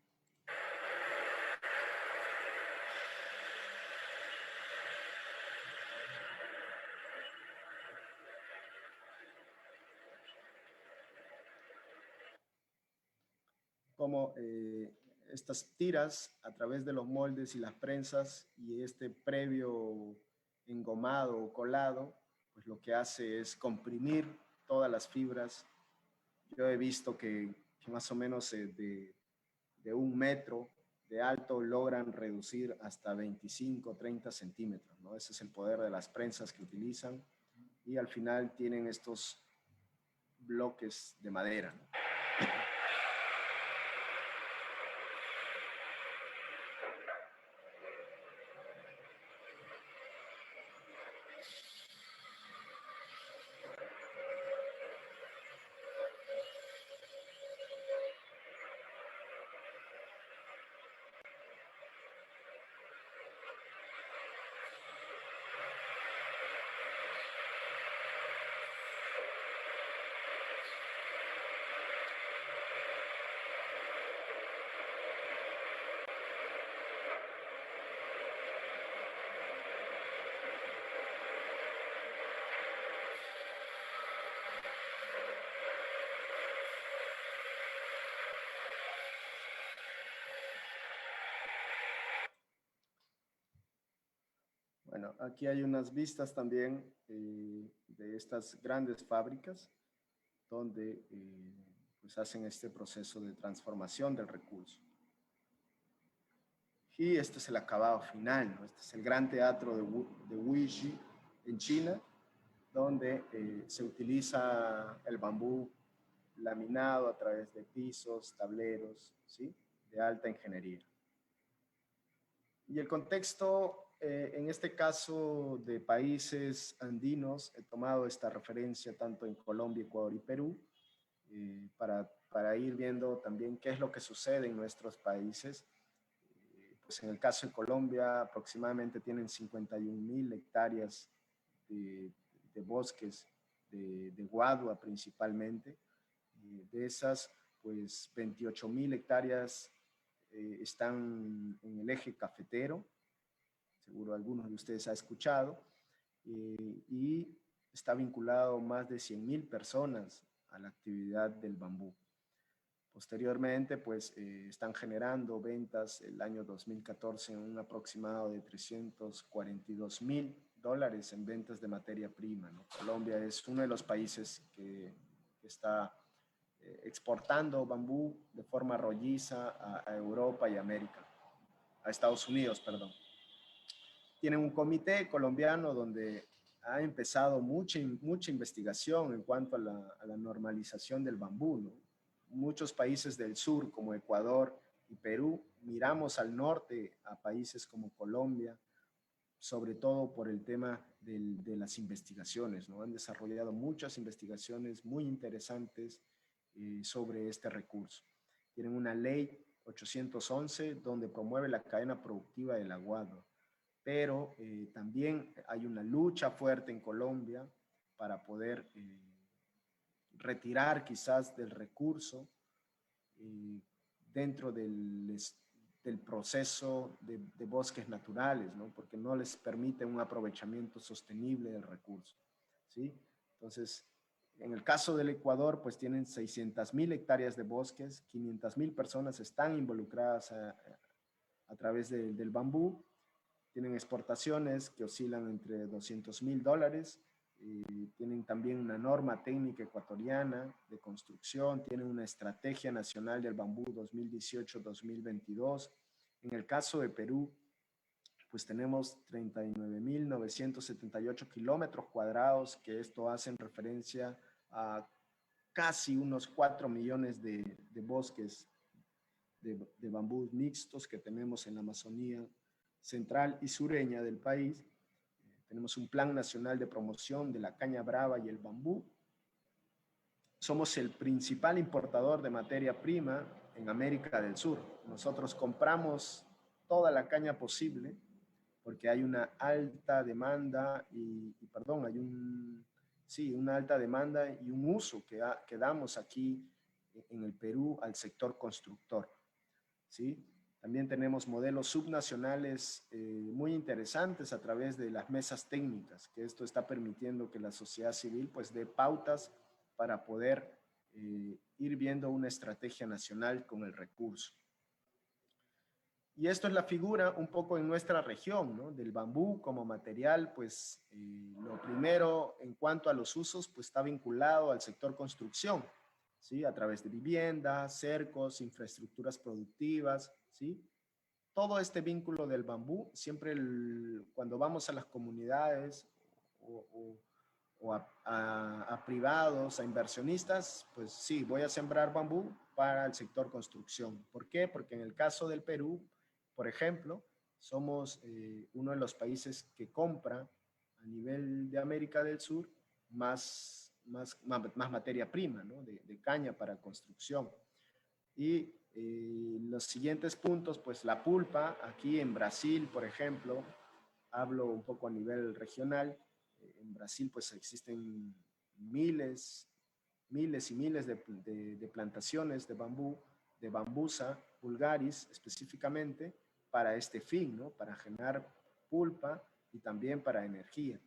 Como estas tiras a través de los moldes y las prensas y este previo engomado o colado, pues lo que hace es comprimir todas las fibras. Yo he visto que más o menos de 1 metro de alto logran reducir hasta 25, 30 centímetros, ¿no? Ese es el poder de las prensas que utilizan y al final tienen estos bloques de madera, ¿no? Bueno, aquí hay unas vistas también de estas grandes fábricas donde pues hacen este proceso de transformación del recurso. Y este es el acabado final, ¿no? Este es el gran teatro de Wuxi en China, donde se utiliza el bambú laminado a través de pisos, tableros, ¿sí? De alta ingeniería. Y el contexto, en este caso de países andinos, he tomado esta referencia tanto en Colombia, Ecuador y Perú, para ir viendo también qué es lo que sucede en nuestros países. Pues en el caso de Colombia, aproximadamente tienen 51.000 hectáreas de bosques de guadua principalmente. De esas, pues 28.000 hectáreas están en el eje cafetero, seguro algunos de ustedes han escuchado, y está vinculado más de 100.000 personas a la actividad del bambú. Posteriormente, pues están generando ventas el año 2014 en un aproximado de $342.000 en ventas de materia prima, ¿no? Colombia es uno de los países que está exportando bambú de forma rolliza a Europa y América, a Estados Unidos, perdón. Tienen un comité colombiano donde ha empezado mucha investigación en cuanto a la normalización del bambú, ¿no? Muchos países del sur, como Ecuador y Perú, miramos al norte a países como Colombia, sobre todo por el tema de las investigaciones, ¿no? Han desarrollado muchas investigaciones muy interesantes sobre este recurso. Tienen una ley 811 donde promueve la cadena productiva del aguado, pero también hay una lucha fuerte en Colombia para poder retirar quizás del recurso dentro del proceso de bosques naturales, ¿no? Porque no les permite un aprovechamiento sostenible del recurso, ¿sí? Entonces, en el caso del Ecuador, pues tienen 600.000 hectáreas de bosques, 500.000 personas están involucradas a través del bambú, tienen exportaciones que oscilan entre $200.000, tienen también una norma técnica ecuatoriana de construcción, tienen una estrategia nacional del bambú 2018-2022. En el caso de Perú, pues tenemos 39.978 kilómetros cuadrados, que esto hace en referencia a casi unos 4 millones de bosques de bambú mixtos que tenemos en la Amazonía central y sureña del país. Tenemos un plan nacional de promoción de la caña brava y el bambú. Somos el principal importador de materia prima en América del Sur. Nosotros compramos toda la caña posible porque hay una alta demanda una alta demanda y un uso que damos aquí en el Perú al sector constructor, ¿sí? También tenemos modelos subnacionales muy interesantes a través de las mesas técnicas, que esto está permitiendo que la sociedad civil pues dé pautas para poder ir viendo una estrategia nacional con el recurso. Y esto es la figura un poco en nuestra región, ¿no? Del bambú como material, pues lo primero en cuanto a los usos, pues está vinculado al sector construcción, ¿sí? A través de viviendas, cercos, infraestructuras productivas, ¿sí? Todo este vínculo del bambú, siempre cuando vamos a las comunidades o a privados, a inversionistas, pues sí, voy a sembrar bambú para el sector construcción. ¿Por qué? Porque en el caso del Perú, por ejemplo, somos uno de los países que compra a nivel de América del Sur más materia prima, ¿no? de caña para construcción. Y los siguientes puntos, pues la pulpa, aquí en Brasil, por ejemplo, hablo un poco a nivel regional, en Brasil pues existen miles y miles de plantaciones de bambú, de bambusa vulgaris específicamente, para este fin, ¿no? Para generar pulpa y también para energía.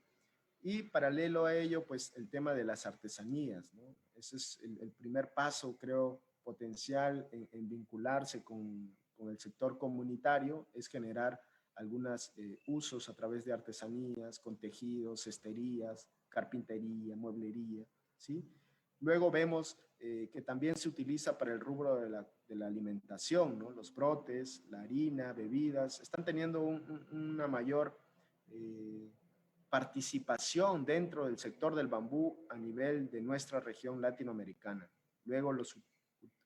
Y paralelo a ello, pues el tema de las artesanías, ¿no? Ese es el primer paso, creo, potencial en vincularse con el sector comunitario, es generar algunos usos a través de artesanías, con tejidos, cesterías, carpintería, mueblería, ¿sí? Luego vemos que también se utiliza para el rubro de la alimentación, ¿no? Los brotes, la harina, bebidas, están teniendo una mayor participación dentro del sector del bambú a nivel de nuestra región latinoamericana. Luego los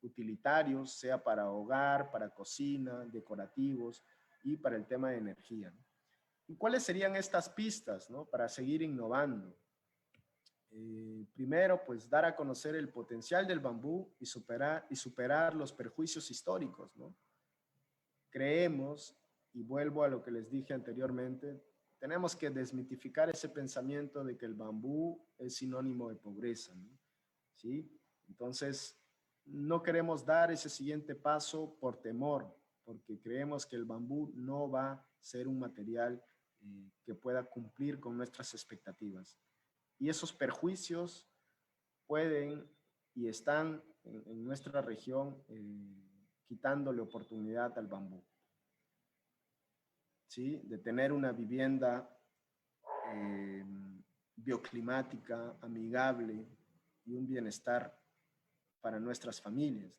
utilitarios, sea para hogar, para cocina, decorativos y para el tema de energía, ¿no? ¿Y cuáles serían estas pistas, ¿no? Para seguir innovando? Primero, pues dar a conocer el potencial del bambú y superar los perjuicios históricos, ¿no? Creemos, y vuelvo a lo que les dije anteriormente, tenemos que desmitificar ese pensamiento de que el bambú es sinónimo de pobreza, ¿no? ¿Sí? Entonces, no queremos dar ese siguiente paso por temor, porque creemos que el bambú no va a ser un material que pueda cumplir con nuestras expectativas. Y esos perjuicios pueden y están en nuestra región quitándole oportunidad al bambú, ¿sí? De tener una vivienda bioclimática, amigable y un bienestar para nuestras familias,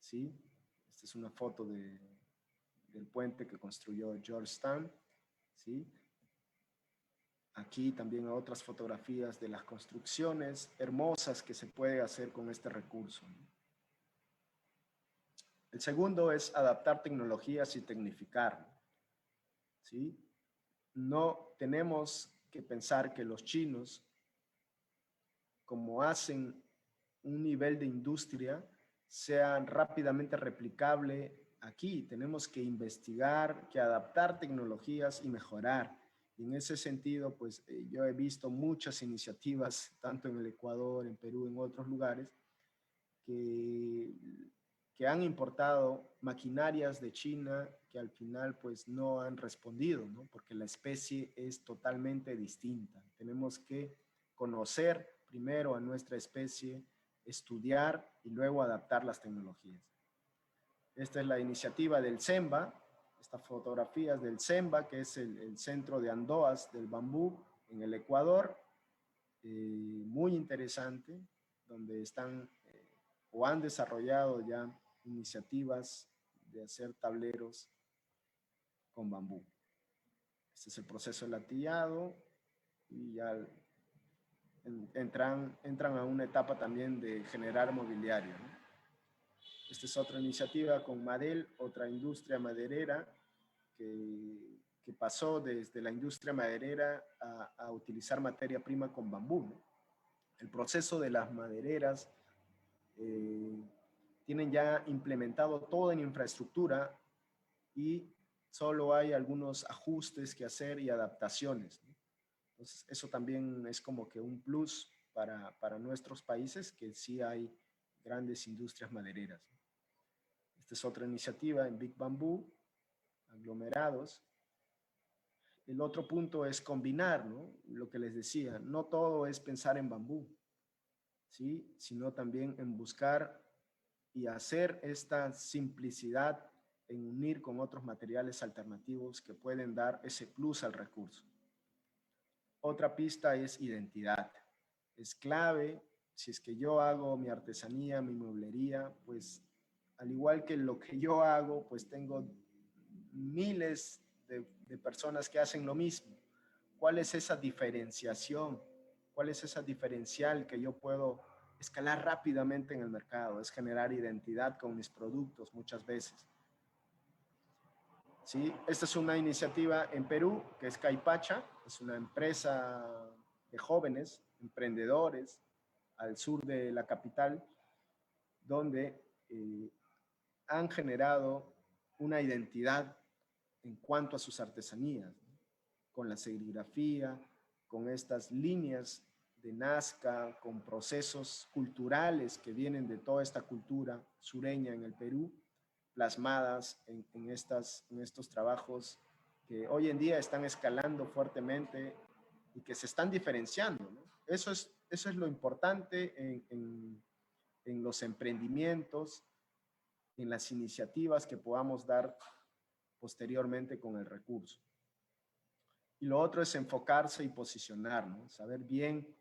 ¿sí? Esta es una foto del puente que construyó Georgetown, ¿sí? Aquí también otras fotografías de las construcciones hermosas que se puede hacer con este recurso. El segundo es adaptar tecnologías y tecnificar, ¿sí? No tenemos que pensar que los chinos, como hacen un nivel de industria, sea rápidamente replicable aquí. Tenemos que investigar, que adaptar tecnologías y mejorar. Y en ese sentido, pues yo he visto muchas iniciativas, tanto en el Ecuador, en Perú, en otros lugares, que han importado maquinarias de China que al final pues no han respondido, ¿no? Porque la especie es totalmente distinta. Tenemos que conocer primero a nuestra especie, estudiar y luego adaptar las tecnologías. Esta es la iniciativa del CEMBA, estas fotografías del CEMBA, que es el centro de Andoas del bambú en el Ecuador, muy interesante, donde están o han desarrollado ya iniciativas de hacer tableros con bambú. Este es el proceso de latillado y ya entran a una etapa también de generar mobiliario, ¿no? Esta es otra iniciativa con Madel, otra industria maderera que pasó desde la industria maderera a utilizar materia prima con bambú, ¿no? El proceso de las madereras tienen ya implementado todo en infraestructura y solo hay algunos ajustes que hacer y adaptaciones, ¿no? Entonces, eso también es como que un plus para nuestros países, que sí hay grandes industrias madereras. Esta es otra iniciativa en Big Bamboo, aglomerados. El otro punto es combinar, ¿no? Lo que les decía, no todo es pensar en bambú, ¿sí? Sino también en buscar y hacer esta simplicidad en unir con otros materiales alternativos que pueden dar ese plus al recurso. Otra pista es identidad. Es clave, si es que yo hago mi artesanía, mi mueblería, pues al igual que lo que yo hago, pues tengo miles de personas que hacen lo mismo. ¿Cuál es esa diferenciación? ¿Cuál es esa diferencial que yo puedo escalar rápidamente en el mercado? Es generar identidad con mis productos muchas veces. ¿Sí? Esta es una iniciativa en Perú, que es Caipacha, es una empresa de jóvenes, emprendedores, al sur de la capital, donde han generado una identidad en cuanto a sus artesanías, ¿no? Con la serigrafía, con estas líneas de Nazca, con procesos culturales que vienen de toda esta cultura sureña en el Perú, plasmadas en estos trabajos que hoy en día están escalando fuertemente y que se están diferenciando, ¿no? Eso es lo importante en los emprendimientos, en las iniciativas que podamos dar posteriormente con el recurso. Y lo otro es enfocarse y posicionar, ¿no? Saber bien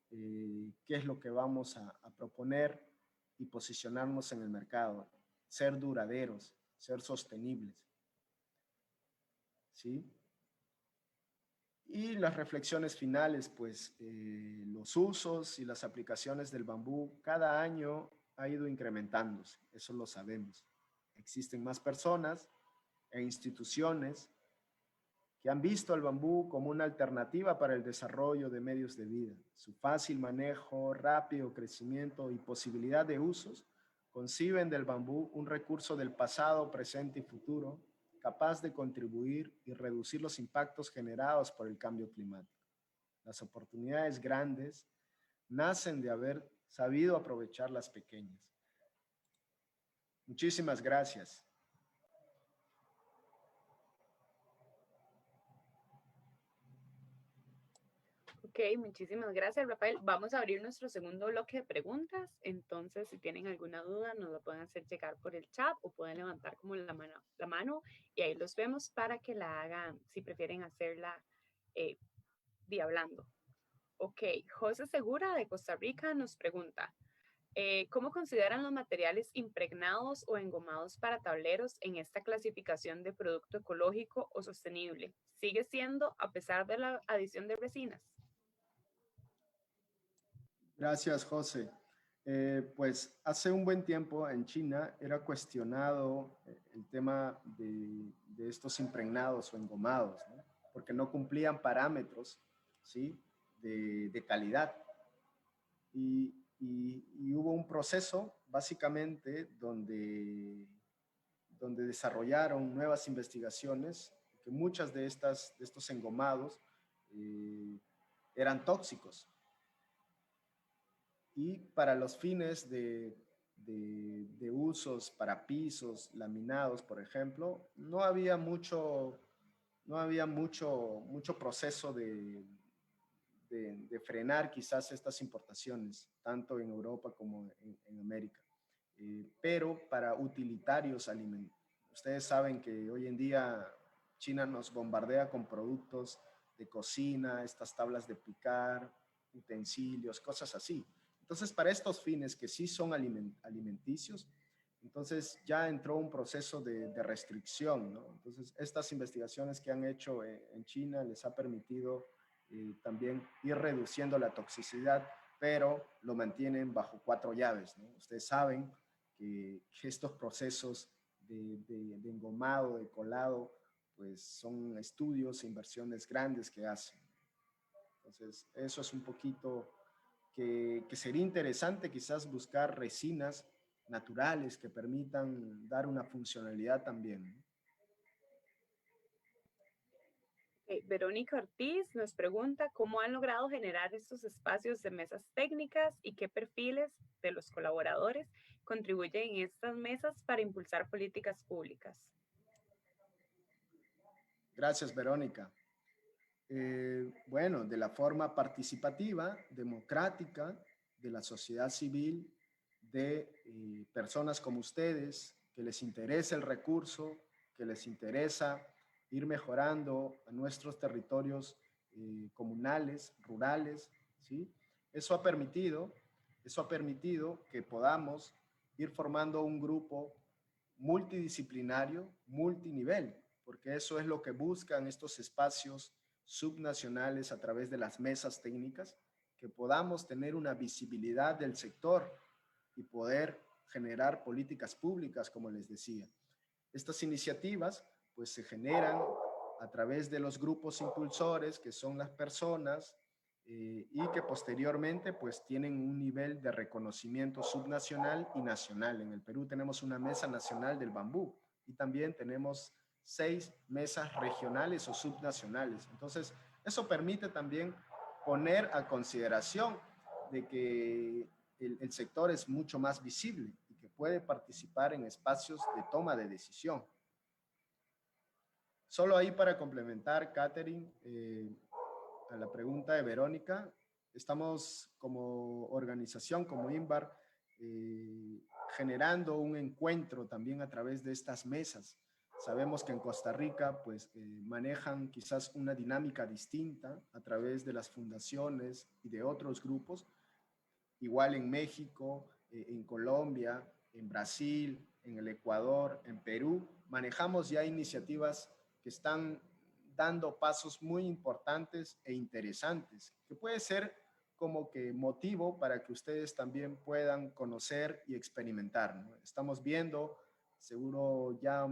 qué es lo que vamos a proponer y posicionarnos en el mercado, ser duraderos, ser sostenibles, ¿sí? Y las reflexiones finales, pues los usos y las aplicaciones del bambú cada año ha ido incrementándose, eso lo sabemos. Existen más personas e instituciones que han visto al bambú como una alternativa para el desarrollo de medios de vida. Su fácil manejo, rápido crecimiento y posibilidad de usos conciben del bambú un recurso del pasado, presente y futuro, capaz de contribuir y reducir los impactos generados por el cambio climático. Las oportunidades grandes nacen de haber sabido aprovechar las pequeñas. Muchísimas gracias. Ok, muchísimas gracias, Rafael. Vamos a abrir nuestro segundo bloque de preguntas. Entonces, si tienen alguna duda, nos la pueden hacer llegar por el chat o pueden levantar como la mano y ahí los vemos para que la hagan, si prefieren hacerla hablando. Ok, José Segura de Costa Rica nos pregunta, ¿cómo consideran los materiales impregnados o engomados para tableros en esta clasificación de producto ecológico o sostenible? ¿Sigue siendo a pesar de la adición de resinas? Gracias, José. Pues hace un buen tiempo en China era cuestionado el tema de estos impregnados o engomados, ¿no? Porque no cumplían parámetros, ¿sí? de calidad. Y hubo un proceso, básicamente, donde desarrollaron nuevas investigaciones, que muchas de estos engomados eran tóxicos. Y para los fines de usos para pisos, laminados, por ejemplo, no había mucho proceso de frenar quizás estas importaciones, tanto en Europa como en América. Pero para utilitarios alimentarios, ustedes saben que hoy en día China nos bombardea con productos de cocina, estas tablas de picar, utensilios, cosas así. Entonces, para estos fines que sí son alimenticios, Entonces ya entró un proceso de restricción, ¿no? Entonces estas investigaciones que han hecho en China les ha permitido también ir reduciendo la toxicidad, pero lo mantienen bajo 4 llaves, ¿no? Ustedes saben que estos procesos de engomado, de colado, pues son estudios e inversiones grandes que hacen. Entonces eso es un poquito que sería interesante quizás buscar resinas naturales que permitan dar una funcionalidad también, ¿no? Verónica Ortiz nos pregunta cómo han logrado generar estos espacios de mesas técnicas y qué perfiles de los colaboradores contribuyen en estas mesas para impulsar políticas públicas. Gracias, Verónica. Bueno, de la forma participativa, democrática, de la sociedad civil, de personas como ustedes, que les interesa el recurso, que les interesa ir mejorando a nuestros territorios comunales, rurales, ¿sí? Eso ha permitido que podamos ir formando un grupo multidisciplinario, multinivel, porque eso es lo que buscan estos espacios subnacionales a través de las mesas técnicas, que podamos tener una visibilidad del sector y poder generar políticas públicas, como les decía. Estas iniciativas pues se generan a través de los grupos impulsores, que son las personas, y que posteriormente pues tienen un nivel de reconocimiento subnacional y nacional. En el Perú tenemos una mesa nacional del bambú y también tenemos 6 mesas regionales o subnacionales. Entonces, eso permite también poner a consideración de que el sector es mucho más visible y que puede participar en espacios de toma de decisión. Solo ahí para complementar, Catherine, a la pregunta de Verónica, estamos como organización, como INVAR, generando un encuentro también a través de estas mesas. Sabemos que en Costa Rica pues manejan quizás una dinámica distinta a través de las fundaciones y de otros grupos, igual en México, en Colombia, en Brasil, en el Ecuador, en Perú, manejamos ya iniciativas que están dando pasos muy importantes e interesantes, que puede ser como que motivo para que ustedes también puedan conocer y experimentar, ¿no? Estamos viendo, seguro ya,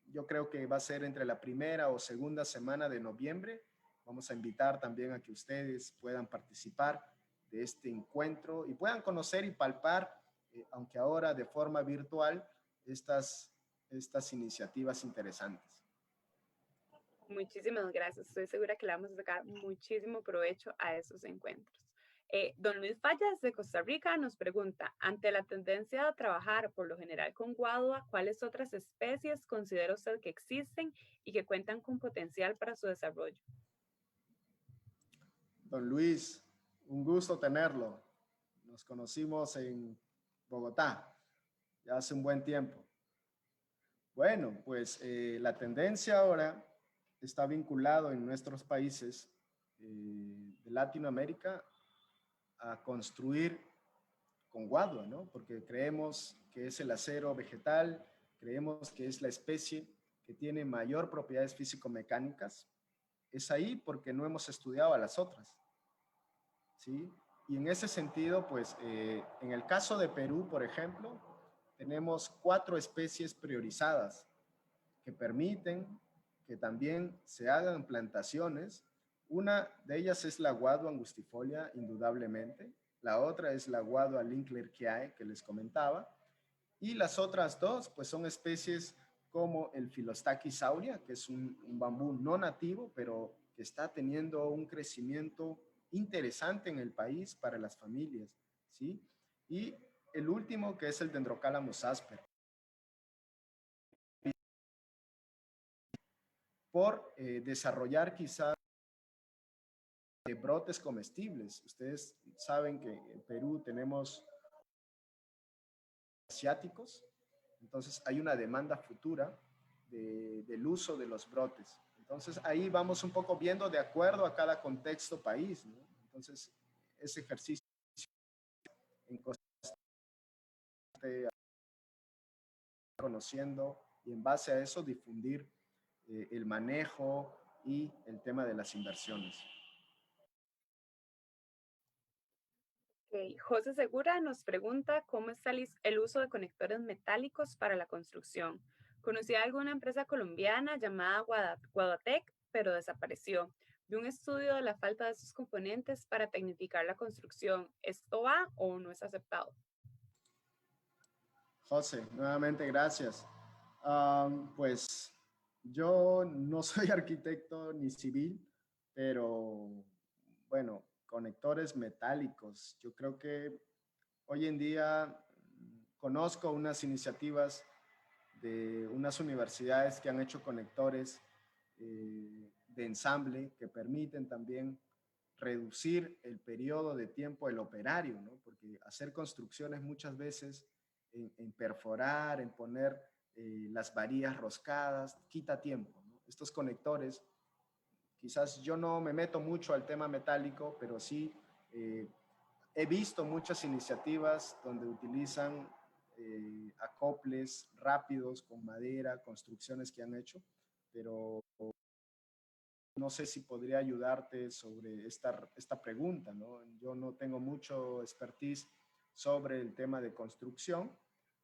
yo creo que va a ser entre la primera o segunda semana de noviembre. Vamos a invitar también a que ustedes puedan participar de este encuentro y puedan conocer y palpar, aunque ahora de forma virtual, estas iniciativas interesantes. Muchísimas gracias. Estoy segura que le vamos a sacar muchísimo provecho a esos encuentros. Don Luis Fallas de Costa Rica nos pregunta, ante la tendencia a trabajar por lo general con guadua, ¿cuáles otras especies considera usted que existen y que cuentan con potencial para su desarrollo? Don Luis, un gusto tenerlo. Nos conocimos en Bogotá ya hace un buen tiempo. Bueno, pues la tendencia ahora está vinculado en nuestros países de Latinoamérica a construir con guadua, ¿no? Porque creemos que es el acero vegetal, creemos que es la especie que tiene mayor propiedades físico-mecánicas. Es ahí porque no hemos estudiado a las otras, ¿sí? Y en ese sentido, pues, en el caso de Perú, por ejemplo, tenemos 4 especies priorizadas que permiten que también se hagan plantaciones. Una de ellas es la guadua angustifolia, indudablemente. La otra es la guadua Linklerkiae, que les comentaba. Y las otras dos, pues son especies como el Philostachys aurea, que es un bambú no nativo, pero que está teniendo un crecimiento interesante en el país para las familias, ¿sí? Y el último, que es el Dendrocalamus asper, por desarrollar quizás brotes comestibles. Ustedes saben que en Perú tenemos asiáticos, entonces hay una demanda futura del uso de los brotes. Entonces ahí vamos un poco viendo de acuerdo a cada contexto país, ¿no? Entonces ese ejercicio en Costa Rica conociendo y en base a eso difundir el manejo y el tema de las inversiones. Okay. José Segura nos pregunta cómo está el uso de conectores metálicos para la construcción. Conocí a alguna empresa colombiana llamada Guadatec, pero desapareció. Vi un estudio de la falta de esos componentes para tecnificar la construcción. ¿Esto va o no es aceptado? José, nuevamente gracias. Pues yo no soy arquitecto ni civil, pero bueno, conectores metálicos. Yo creo que hoy en día conozco unas iniciativas de unas universidades que han hecho conectores de ensamble que permiten también reducir el periodo de tiempo del operario, ¿no? Porque hacer construcciones muchas veces en perforar, en poner las varillas roscadas, quita tiempo, ¿no? Estos conectores, quizás yo no me meto mucho al tema metálico, pero sí he visto muchas iniciativas donde utilizan acoples rápidos con madera, construcciones que han hecho, pero no sé si podría ayudarte sobre esta pregunta, ¿no? Yo no tengo mucho expertise sobre el tema de construcción.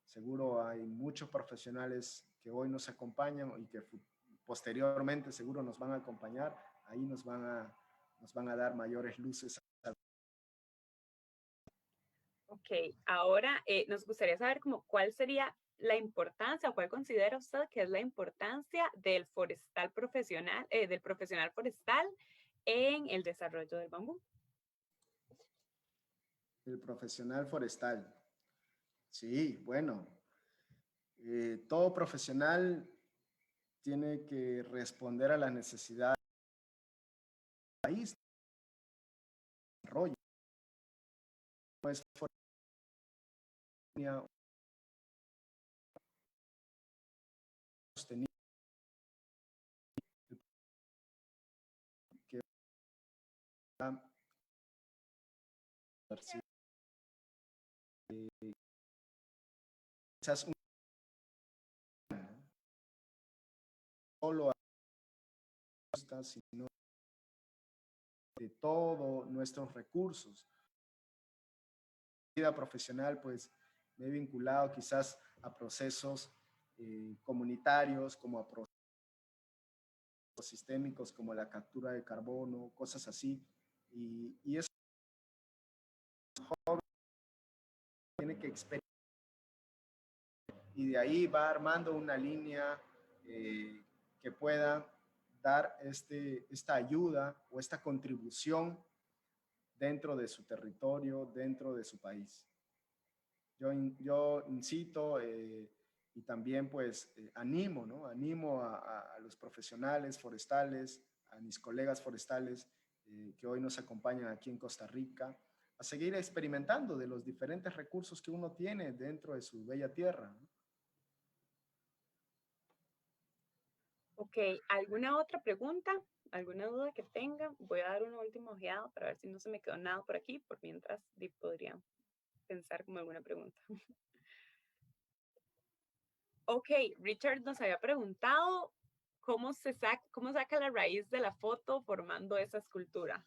Seguro hay muchos profesionales que hoy nos acompañan y que posteriormente seguro nos van a acompañar. Ahí nos van a dar mayores luces. Ok, ahora nos gustaría saber como cuál sería la importancia o cuál considera usted que es la importancia del forestal profesional, del profesional forestal en el desarrollo del bambú. El profesional forestal. Sí, bueno, todo profesional tiene que responder a las necesidades del país, desarrollo. Pues sostenible que quizás solo a sino de todos nuestros recursos. Vida profesional, pues me he vinculado quizás a procesos comunitarios, como a procesos sistémicos, como la captura de carbono, cosas así. Y eso tiene que experimentar. Y de ahí va armando una línea que pueda dar esta ayuda o esta contribución dentro de su territorio, dentro de su país. Yo incito y también pues animo, ¿no? Animo a los profesionales forestales, a mis colegas forestales que hoy nos acompañan aquí en Costa Rica, a seguir experimentando de los diferentes recursos que uno tiene dentro de su bella tierra, ¿no? Ok, ¿alguna otra pregunta? ¿Alguna duda que tengan? Voy a dar una última ojeada para ver si no se me quedó nada por aquí, por mientras podría pensar como alguna pregunta. Ok, Richard nos había preguntado cómo saca la raíz de la foto formando esa escultura.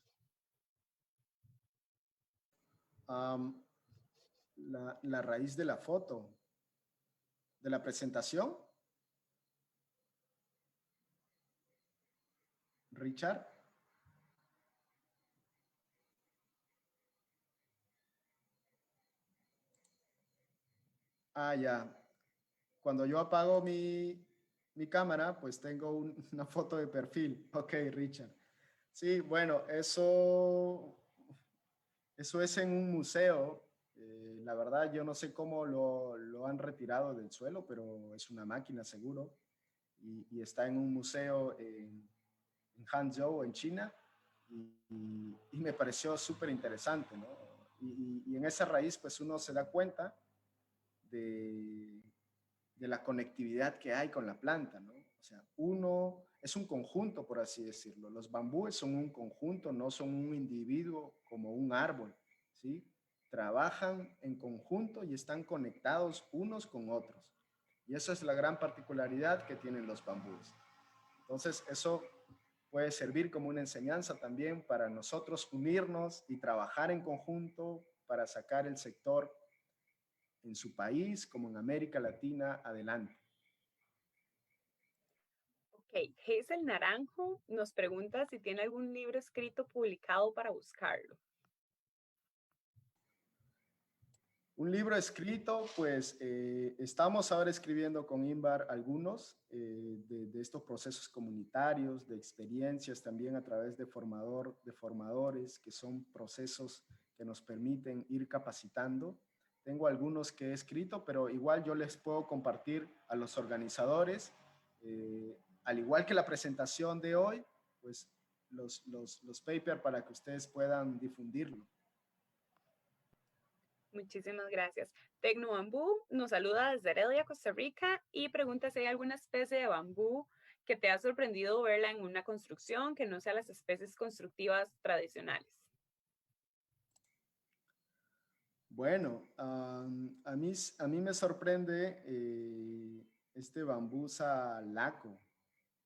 La raíz de la foto, de la presentación. Richard. Ah, ya. Cuando yo apago mi cámara, pues tengo una foto de perfil. Ok, Richard. Sí, bueno, eso es en un museo. La verdad, yo no sé cómo lo han retirado del suelo, pero es una máquina seguro. Y está en un museo en Hangzhou, en China. Y me pareció súper interesante, ¿no? Y en esa raíz, pues uno se da cuenta de, de la conectividad que hay con la planta, ¿no? O sea, uno es un conjunto, por así decirlo. Los bambúes son un conjunto, no son un individuo como un árbol, ¿sí? Trabajan en conjunto y están conectados unos con otros. Y eso es la gran particularidad que tienen los bambúes. Entonces, eso puede servir como una enseñanza también para nosotros unirnos y trabajar en conjunto para sacar el sector en su país como en América Latina adelante. Ok, Hazel Naranjo nos pregunta si tiene algún libro escrito publicado para buscarlo. Un libro escrito, pues estamos ahora escribiendo con Inbar algunos de estos procesos comunitarios, de experiencias también a través de formadores, que son procesos que nos permiten ir capacitando. Tengo algunos que he escrito, pero igual yo les puedo compartir a los organizadores, al igual que la presentación de hoy, pues los papers para que ustedes puedan difundirlo. Muchísimas gracias. Tecno Bambú nos saluda desde Heredia, Costa Rica, y pregunta si hay alguna especie de bambú que te ha sorprendido verla en una construcción que no sea las especies constructivas tradicionales. Bueno, a mí me sorprende este bambusa laco.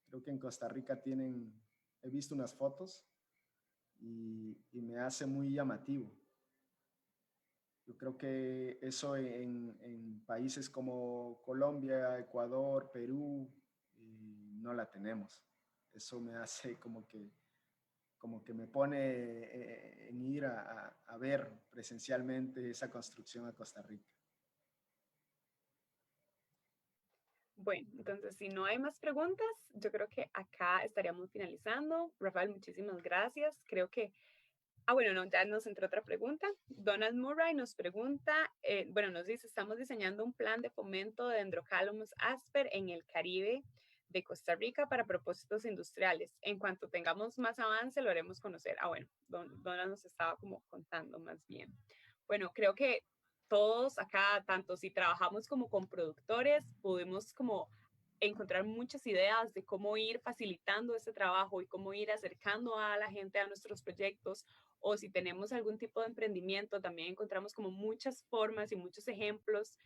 Creo que en Costa Rica he visto unas fotos y me hace muy llamativo. Yo creo que eso en países como Colombia, Ecuador, Perú, no la tenemos. Eso me hace como que me pone en ir a ver presencialmente esa construcción a Costa Rica. Bueno, entonces si no hay más preguntas, yo creo que acá estaríamos finalizando. Rafael, muchísimas gracias. Creo que bueno, no, ya nos entró otra pregunta. Donald Murray nos pregunta, bueno, nos dice, estamos diseñando un plan de fomento de Dendrocalamus asper en el Caribe de Costa Rica para propósitos industriales. En cuanto tengamos más avance, lo haremos conocer. Bueno, Donald nos estaba como contando más bien. Bueno, creo que todos acá, tanto si trabajamos como con productores, podemos como encontrar muchas ideas de cómo ir facilitando este trabajo y cómo ir acercando a la gente a nuestros proyectos, o si tenemos algún tipo de emprendimiento, también encontramos como muchas formas y muchos ejemplos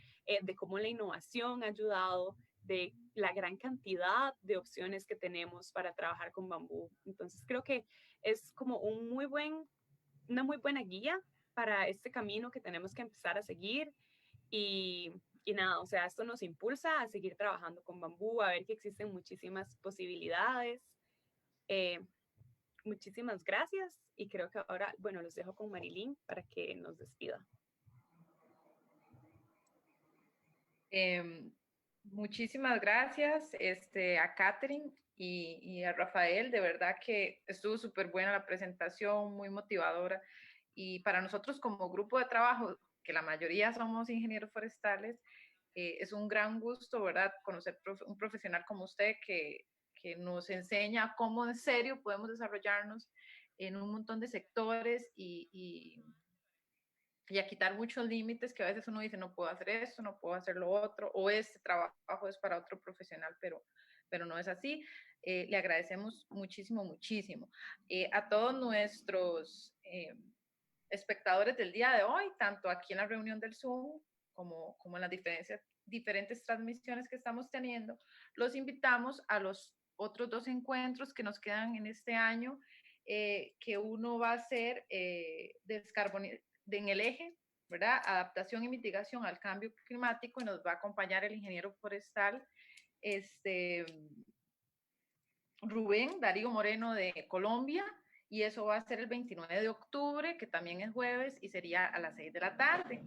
de cómo la innovación ha ayudado, de la gran cantidad de opciones que tenemos para trabajar con bambú. Entonces creo que es como una muy buena guía para este camino que tenemos que empezar a seguir. Y nada, o sea, esto nos impulsa a seguir trabajando con bambú, a ver que existen muchísimas posibilidades. Muchísimas gracias y creo que ahora, bueno, los dejo con Marilyn para que nos despida. Muchísimas gracias a Catherine y a Rafael. De verdad que estuvo súper buena la presentación, muy motivadora. Y para nosotros como grupo de trabajo, que la mayoría somos ingenieros forestales, es un gran gusto, ¿verdad? Conocer un profesional como usted que nos enseña cómo en serio podemos desarrollarnos en un montón de sectores y a quitar muchos límites que a veces uno dice, no puedo hacer esto, no puedo hacer lo otro, o este trabajo es para otro profesional, pero no es así. Le agradecemos muchísimo, muchísimo. A todos nuestros espectadores del día de hoy, tanto aquí en la reunión del Zoom como en las diferentes transmisiones que estamos teniendo, los invitamos a los otros 2 encuentros que nos quedan en este año, que uno va a ser en el eje, ¿verdad? Adaptación y mitigación al cambio climático, y nos va a acompañar el ingeniero forestal Rubén Darío Moreno de Colombia, y eso va a ser el 29 de octubre, que también es jueves, y sería a las 6 de la tarde.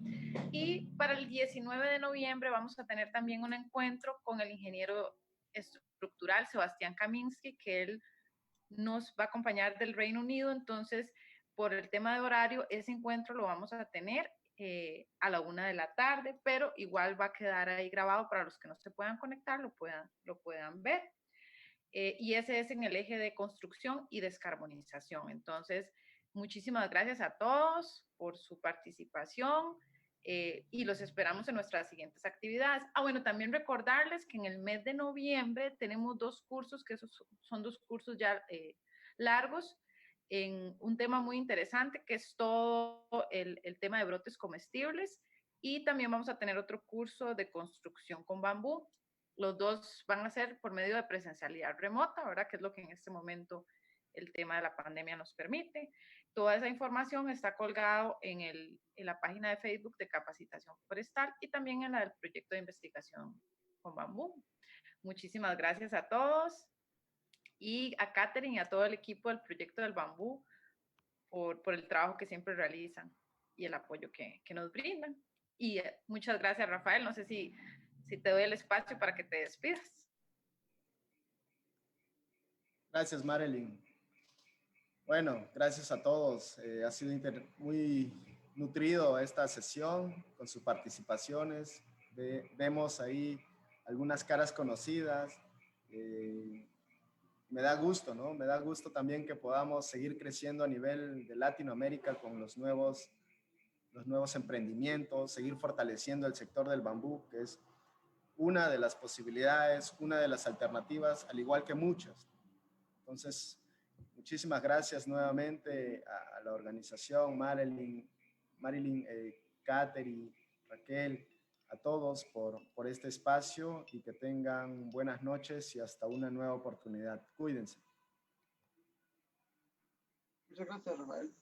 Y para el 19 de noviembre vamos a tener también un encuentro con el ingeniero estructural Sebastián Kaminsky, que él nos va a acompañar del Reino Unido. Entonces, por el tema de horario, ese encuentro lo vamos a tener a la 1 de la tarde, pero igual va a quedar ahí grabado para los que no se puedan conectar, lo puedan ver. Y ese es en el eje de construcción y descarbonización. Entonces, muchísimas gracias a todos por su participación y los esperamos en nuestras siguientes actividades. Bueno, también recordarles que en el mes de noviembre tenemos 2 cursos, que son 2 cursos ya largos, en un tema muy interesante, que es todo el tema de brotes comestibles. Y también vamos a tener otro curso de construcción con bambú. Los dos van a ser por medio de presencialidad remota, ¿verdad? Que es lo que en este momento el tema de la pandemia nos permite. Toda esa información está colgado en la página de Facebook de Capacitación Forestal y también en la del proyecto de investigación con bambú. Muchísimas gracias a todos y a Katherine y a todo el equipo del proyecto del bambú por el trabajo que siempre realizan y el apoyo que nos brindan. Y muchas gracias, Rafael. No sé si te doy el espacio para que te despidas. Gracias, Marilyn. Bueno, gracias a todos. Ha sido muy nutrido esta sesión con sus participaciones. Vemos ahí algunas caras conocidas. Me da gusto, ¿no? Me da gusto también que podamos seguir creciendo a nivel de Latinoamérica con los nuevos emprendimientos, seguir fortaleciendo el sector del bambú, que es una de las posibilidades, una de las alternativas, al igual que muchas. Entonces, muchísimas gracias nuevamente a la organización, Marilyn, Katherine, Raquel, a todos por este espacio y que tengan buenas noches y hasta una nueva oportunidad. Cuídense. Muchas gracias, Rafael.